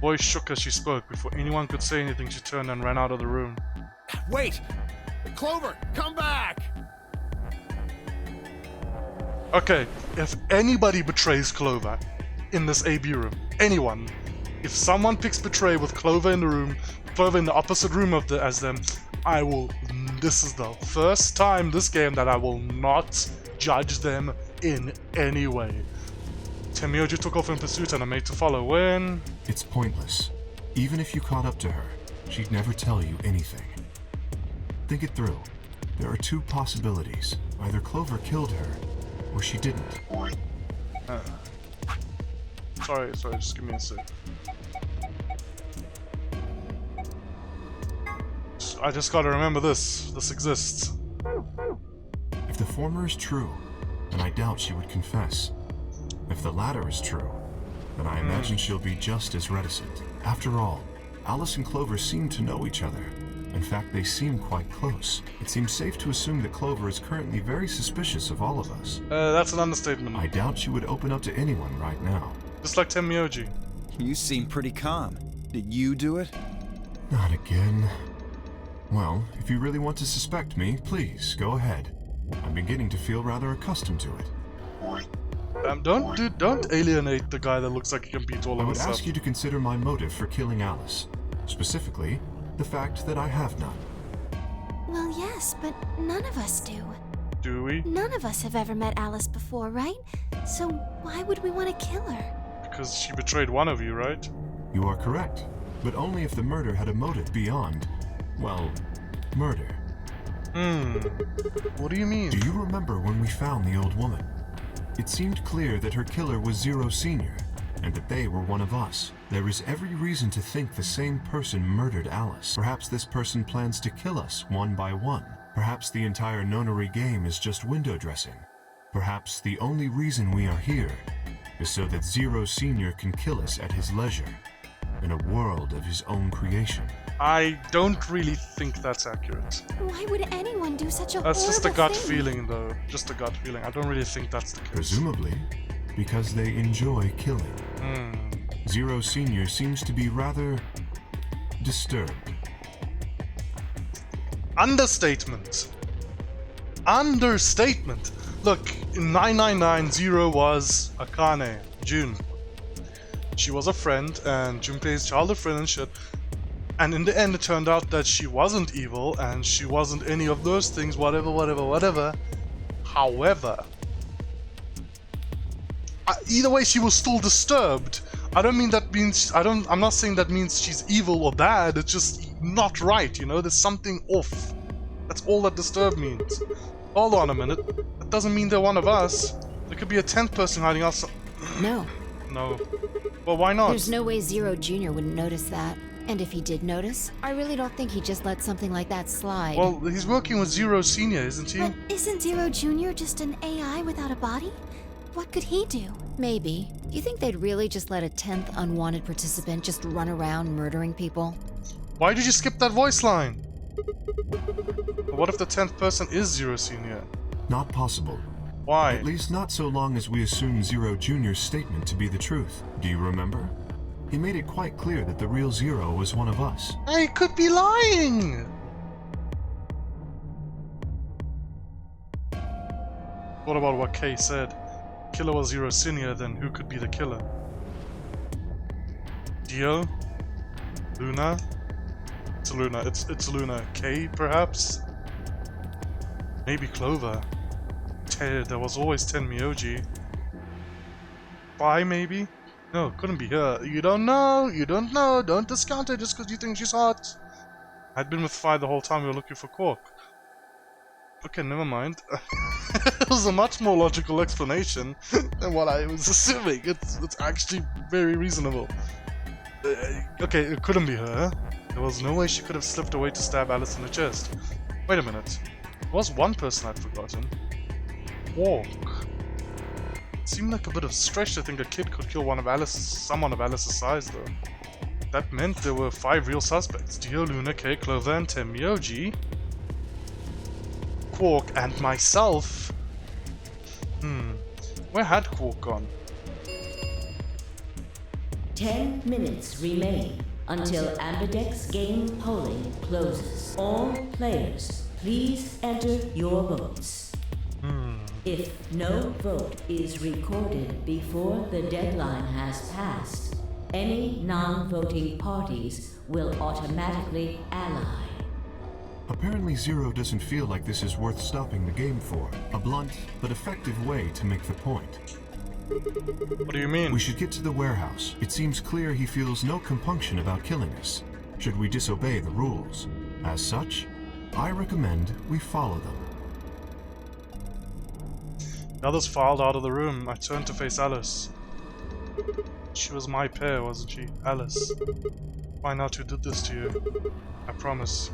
Voice shook as she spoke. Before anyone could say anything, she turned and ran out of the room. Wait! Clover, come back! Okay, if anybody betrays Clover in this AB room, anyone, if someone picks betray with Clover in the room, Clover in the opposite room as them, I will. This is the first time this game that I will not judge them in any way. Temioji took off in pursuit and I'm made to follow when... It's pointless. Even if you caught up to her, she'd never tell you anything. Think it through. There are two possibilities. Either Clover killed her, or she didn't. Sorry, just give me a sec. I just gotta remember this. This exists. If the former is true, then I doubt she would confess. If the latter is true, then I imagine she'll be just as reticent. After all, Alice and Clover seem to know each other. In fact, they seem quite close. It seems safe to assume that Clover is currently very suspicious of all of us. That's an understatement. I doubt she would open up to anyone right now. Just like Temioji. You seem pretty calm. Did you do it? Not again. Well, if you really want to suspect me, please, go ahead. I'm beginning to feel rather accustomed to it. Don't alienate the guy that looks like he can beat all I of would us up. ask you to consider my motive for killing Alice. Specifically, the fact that I have none. Well, yes, but none of us do. Do we? None of us have ever met Alice before, right? So why would we want to kill her? Because she betrayed one of you, right? You are correct, but only if the murder had a motive beyond, well, murder. What do you mean? Do you remember when we found the old woman? It seemed clear that her killer was Zero Senior, and that they were one of us. There is every reason to think the same person murdered Alice. Perhaps this person plans to kill us one by one. Perhaps the entire Nonary game is just window dressing. Perhaps the only reason we are here is so that Zero Senior can kill us at his leisure, in a world of his own creation. I don't really think that's accurate. Why would anyone do such a That's just a horrible gut thing? feeling, though. Just a gut feeling. I don't really think that's the case. Presumably, because they enjoy killing. Zero Senior seems to be rather disturbed. Understatement. Understatement. Look, in 999, Zero was Akane, June. She was a friend, and Junpei's childhood friend and shit. And in the end, it turned out that she wasn't evil, and she wasn't any of those things, whatever. However, either way, she was still disturbed. I don't mean that means, I'm not saying that means she's evil or bad, it's just not right, you know? There's something off. That's all that disturbed means. Hold on a minute. That doesn't mean they're one of us. There could be a 10th person hiding outside. No. No. Well, why not? There's no way Zero Jr. wouldn't notice that. And if he did notice, I really don't think he'd just let something like that slide. Well, he's working with Zero Senior, isn't he? But isn't Zero Jr. just an AI without a body? What could he do? Maybe. Do you think they'd really just let a 10th unwanted participant just run around murdering people? Why did you skip that voice line? What if the 10th person is Zero Senior? Not possible. Why? At least not so long as we assume Zero Jr.'s statement to be the truth. Do you remember? He made it quite clear that the real Zero was one of us. I could be lying! What about what Kay said? Killer was Zero Senior, then who could be the killer? Dio? Luna? It's Luna. It's Luna. Kay, perhaps? Maybe Clover. There was always 10 Miyoji. Bai, maybe? No, couldn't be her. You don't know, don't discount her just because you think she's hot. I'd been with Fi the whole time we were looking for Cork. Okay, never mind. It was a much more logical explanation than what I was assuming. It's actually very reasonable. Okay, it couldn't be her. There was no way she could have slipped away to stab Alice in the chest. Wait a minute. There was one person I'd forgotten. Walk. It seemed like a bit of a stretch to think a kid could kill someone of Alice's size, though. That meant there were 5 real suspects: Dio, Luna, Kay, Clover, and Temioji. Quark, and myself. Where had Quark gone? 10 minutes remain until Ambidex game polling closes. All players, please enter your votes. If no vote is recorded before the deadline has passed, any non-voting parties will automatically ally. Apparently Zero doesn't feel like this is worth stopping the game for. A blunt but effective way to make the point. What do you mean? We should get to the warehouse. It seems clear he feels no compunction about killing us, should we disobey the rules. As such, I recommend we follow them. The others filed out of the room. I turned to face Alice. She was my pair, wasn't she? Alice. Find out who did this to you. I promise.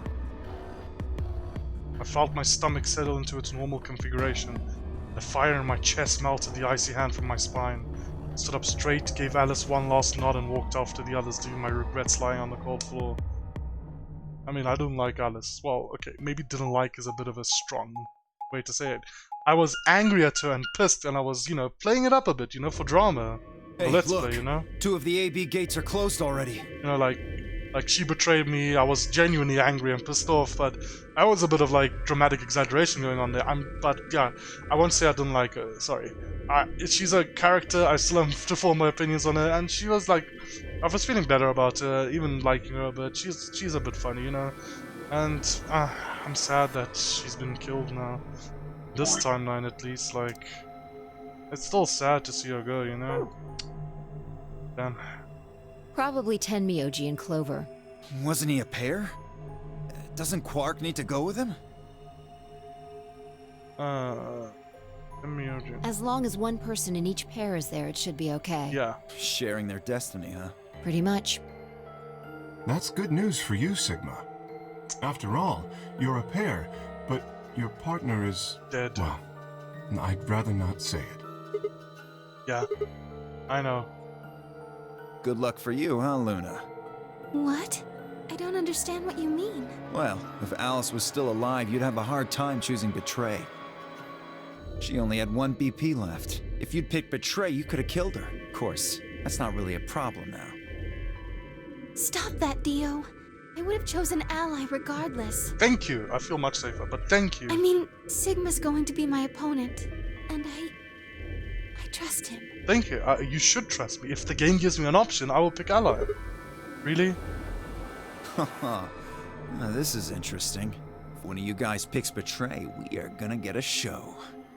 I felt my stomach settle into its normal configuration. The fire in my chest melted the icy hand from my spine. I stood up straight, gave Alice one last nod and walked off to the others, leaving my regrets lying on the cold floor. I mean, I didn't like Alice. Well, okay, maybe didn't like is a bit of a strong way to say it. I was angry at her and pissed, and I was, playing it up a bit, for drama. Hey, Let's look, play, 2 of the AB gates are closed already. Like she betrayed me. I was genuinely angry and pissed off, but I was a bit of like dramatic exaggeration going on there. But yeah, I won't say I didn't like her. Sorry. She's a character. I still have to form my opinions on her, and she was like, I was feeling better about her, even liking her, but she's a bit funny, And I'm sad that she's been killed now. This timeline, at least. Like, it's still sad to see her go, Damn. Probably 10 Myoji and Clover. Wasn't he a pair? Doesn't Quark need to go with him? Myoji. As long as one person in each pair is there, it should be okay. Yeah. Sharing their destiny, huh? Pretty much. That's good news for you, Sigma. After all, you're a pair, but your partner is... dead. Well, I'd rather not say it. Yeah. I know. Good luck for you, huh, Luna? What? I don't understand what you mean. Well, if Alice was still alive, you'd have a hard time choosing Betray. She only had 1 BP left. If you'd picked Betray, you could have killed her. Of course, that's not really a problem now. Stop that, Dio. I would have chosen Ally regardless. Thank you. I feel much safer, but thank you. I mean, Sigma's going to be my opponent, and I trust him. Thank you. You should trust me. If the game gives me an option, I will pick Ally. Really? Haha. Now this is interesting. If one of you guys picks Betray, we are gonna get a show.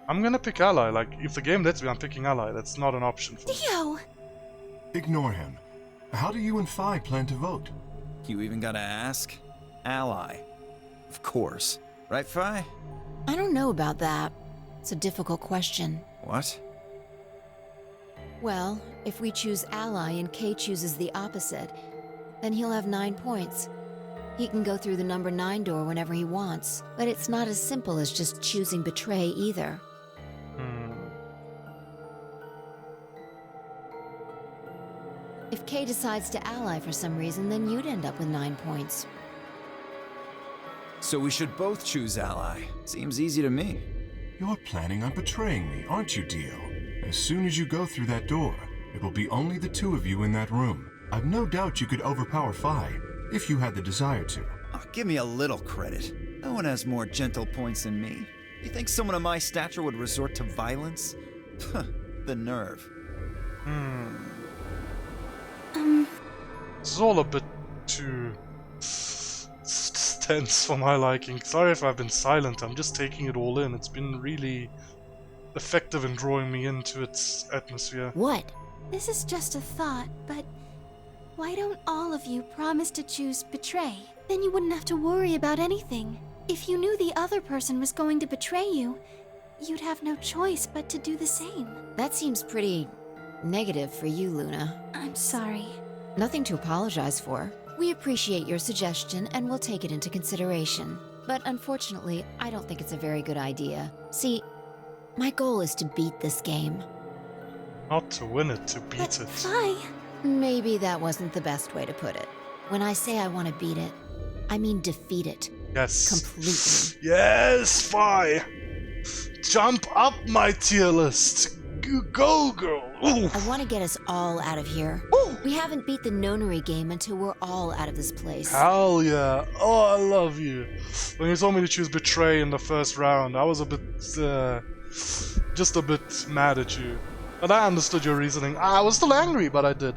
I'm gonna pick Ally. Like, if the game lets me, I'm picking Ally. That's not an option for me. Dio! Ignore him. How do you and Phi plan to vote? You even gotta ask? Ally. Of course. Right, Phi? I don't know about that. It's a difficult question. What? Well, if we choose Ally and Kay chooses the opposite, then he'll have 9 points. He can go through the number 9 door whenever he wants, but it's not as simple as just choosing Betray either. If Kay decides to ally for some reason, then you'd end up with 9 points. So we should both choose Ally. Seems easy to me. You're planning on betraying me, aren't you, Dio? As soon as you go through that door, it will be only the 2 of you in that room. I've no doubt you could overpower Phi, if you had the desire to. Oh, give me a little credit. No one has more gentle points than me. You think someone of my stature would resort to violence? The nerve. This is all a bit too tense for my liking. Sorry if I've been silent. I'm just taking it all in. It's been really effective in drawing me into its atmosphere. What? This is just a thought, but why don't all of you promise to choose Betray? Then you wouldn't have to worry about anything. If you knew the other person was going to betray you, you'd have no choice but to do the same. That seems pretty negative for you, Luna. I'm sorry. Nothing to apologize for. We appreciate your suggestion and we'll take it into consideration. But unfortunately, I don't think it's a very good idea. See, my goal is to beat this game. Not to win it, to beat But it. Phi, Maybe that wasn't the best way to put it. When I say I want to beat it, I mean defeat it. Yes. Completely. Yes, Phi! Jump up my tier list! Go, girl! Ooh. I want to get us all out of here. Ooh. We haven't beat the Nonary game until we're all out of this place. Hell yeah! Oh, I love you. When you told me to choose Betray in the first round, I was a bit, just a bit mad at you. But I understood your reasoning. I was still angry, but I did.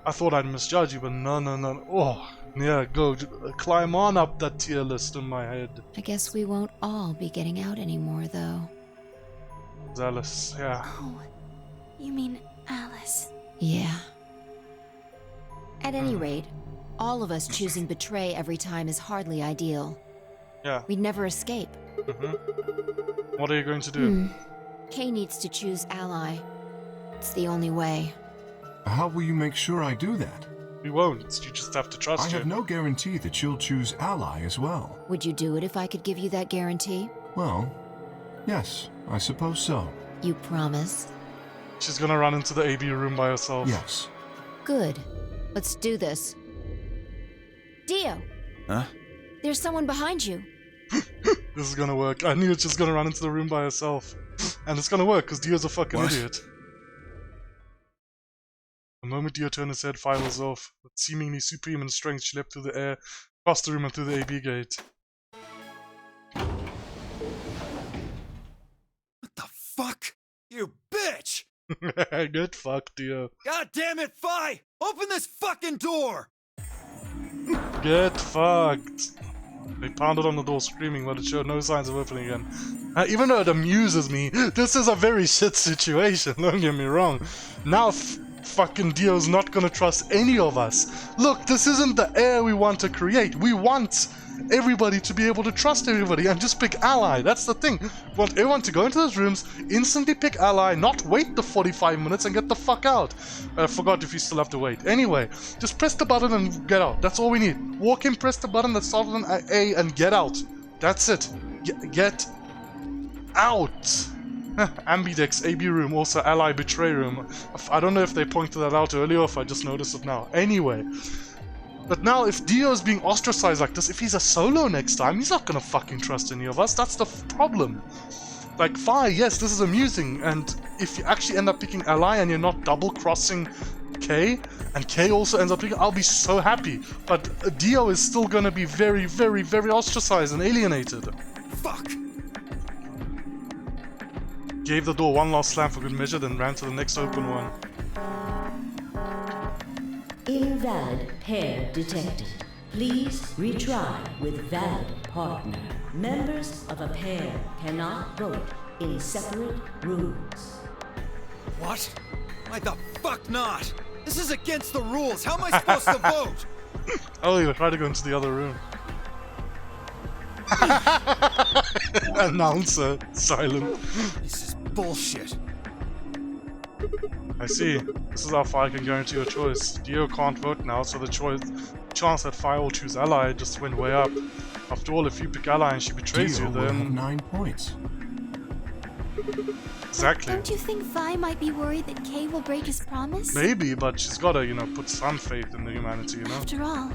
I thought I'd misjudge you, but no. Oh, yeah, go. Climb on up that tier list in my head. I guess we won't all be getting out anymore, though. Alice, yeah. Oh, you mean Alice. Yeah. At any rate, all of us choosing betray every time is hardly ideal. Yeah. We'd never escape. What are you going to do? Kay needs to choose ally. It's the only way. How will you make sure I do that? We won't. You just have to trust I have no guarantee that she'll choose ally as well. Would you do it if I could give you that guarantee? Well, yes, I suppose so. You promise? She's gonna run into the AB room by herself. Yes. Good. Let's do this. Dio! Huh? There's someone behind you. This is gonna work. I knew it's just gonna run into the room by herself. And it's gonna work, because Dio's a fucking idiot. The moment Dio turned his head, fire was off. With seemingly superhuman strength, she leapt through the air, across the room and through the AB gate. What the fuck? You bitch! Get fucked, Dio. God damn it, Fi! Open this fucking door! Get fucked. They pounded on the door screaming, but it showed no signs of opening again. Even though it amuses me, this is a very shit situation, don't get me wrong. Now fucking Dio's not gonna trust any of us. Look, this isn't the air we want to create. We want everybody to be able to trust everybody and just pick ally. That's the thing. We want everyone to go into those rooms, instantly pick ally, not wait the 45 minutes and get the fuck out. I forgot if you still have to wait. Anyway, just press the button and get out. That's all we need. Walk in, press the button that started on A and get out. That's it. Get out. Ambidex, AB room, also ally betray room. I don't know if they pointed that out earlier or if I just noticed it now. Anyway. But now, if Dio's being ostracized like this, if he's a solo next time, he's not gonna fucking trust any of us. That's the problem. Like, fine, yes, this is amusing, and if you actually end up picking ally and you're not double-crossing Kay, and Kay also ends up picking, I'll be so happy. But Dio is still gonna be very, very, very ostracized and alienated. Fuck! Gave the door one last slam for good measure, then ran to the next open one. Invalid pair detected. Please retry with valid partner. Members of a pair cannot vote in separate rooms. What? Why the fuck not? This is against the rules. How am I supposed to vote? Oh, you try to go into the other room. Announcer, silent. This is bullshit. I see. This is how Fi can guarantee your choice. Dio can't vote now, so the chance that Fi will choose ally just went way up. After all, if you pick ally and she betrays Dio you, will have then... 9 points. Exactly. Don't you think Vi might be worried that Kay will break his promise? Maybe, but she's gotta, put some faith in the humanity, After all,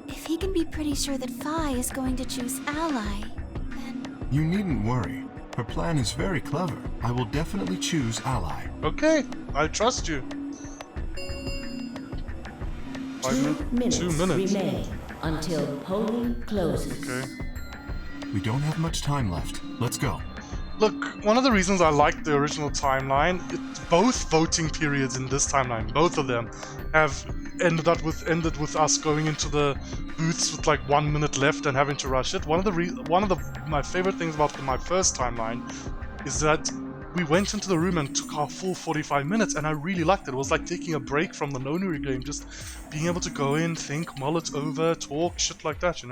if he can be pretty sure that Vi is going to choose ally, then... You needn't worry. Her plan is very clever. I will definitely choose ally. Okay, I trust you. 2 minutes, 2 minutes. remain until polling closes. Okay. We don't have much time left. Let's go. Look, one of the reasons I like the original timeline, both voting periods in this timeline, both of them, have ended with us going into the booths with like 1 minute left and having to rush it. One of my favorite things about my first timeline is that we went into the room and took our full 45 minutes, and I really liked it. It was like taking a break from the Nonary game, just being able to go in, think, mull it over, talk, shit like that,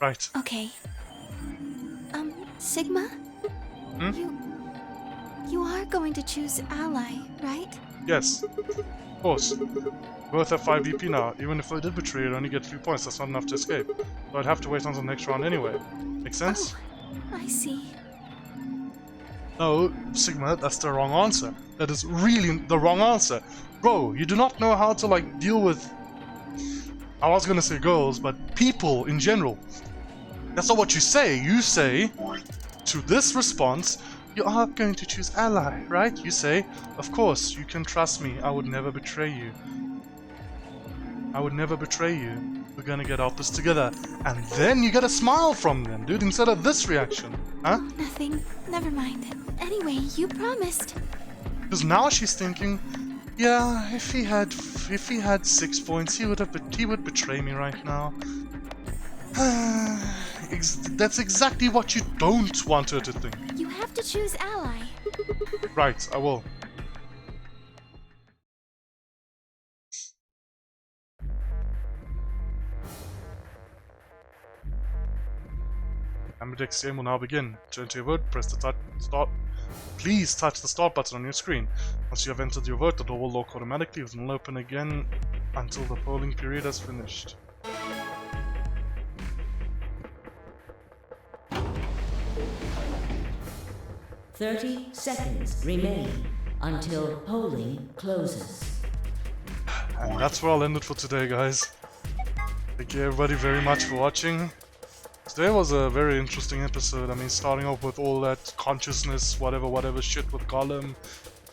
Right. Okay. Sigma? You are going to choose ally, right? Yes. Of course. Both have 5 VP now. Even if I did betray, you'd only get 3 points. That's not enough to escape. So I'd have to wait until the next round anyway. Make sense? Oh, I see. No, Sigma, that's the wrong answer. That is really the wrong answer. Bro, you do not know how to, deal with... I was gonna say girls, but people in general. That's not what you say. You say, to this response, you are going to choose ally, right? You say, of course, you can trust me. I would never betray you. I would never betray you. We're gonna get out this together. And then you get a smile from them, dude, instead of this reaction. Huh? Nothing. Never mind. Anyway, you promised. Because now she's thinking, yeah, if he had 6 points, he would betray me right now. That's exactly what you don't want her to think. You have to choose ally. Right, I will. Ambidex's game will now begin. Turn to your vote, press the start. Please touch the start button on your screen. Once you have entered your vote, the door will lock automatically and will open again until the polling period has finished. "30 seconds remain until polling closes." And that's where I'll end it for today, guys. Thank you everybody very much for watching. Today was a very interesting episode. I mean, starting off with all that consciousness, whatever shit with Gollum,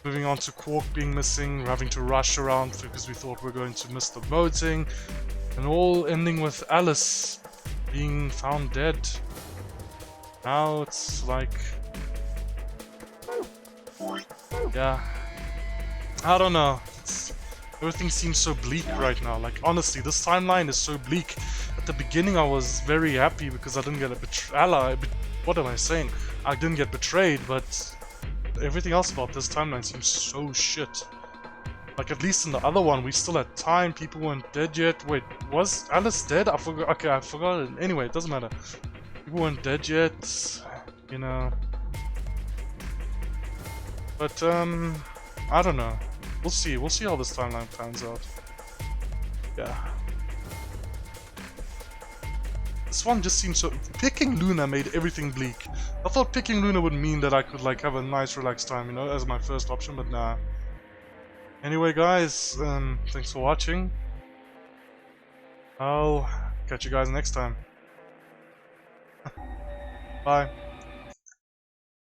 moving on to Quark being missing, having to rush around because we thought we were going to miss the voting, and all ending with Alice being found dead. Now it's like... yeah. I don't know. Everything seems so bleak right now. Like, honestly, this timeline is so bleak. At the beginning I was very happy because I didn't get a what am I saying? I didn't get betrayed, but everything else about this timeline seems so shit. Like, at least in the other one, we still had time, people weren't dead yet. Wait, was Alice dead? I forgot. Okay, I forgot. Anyway, it doesn't matter. People weren't dead yet, you know. But, I don't know. We'll see how this timeline pans out. Yeah. This one just seems so... Picking Luna made everything bleak. I thought picking Luna would mean that I could, like, have a nice relaxed time, you know, as my first option, but nah. Anyway, guys, thanks for watching. I'll catch you guys next time. Bye.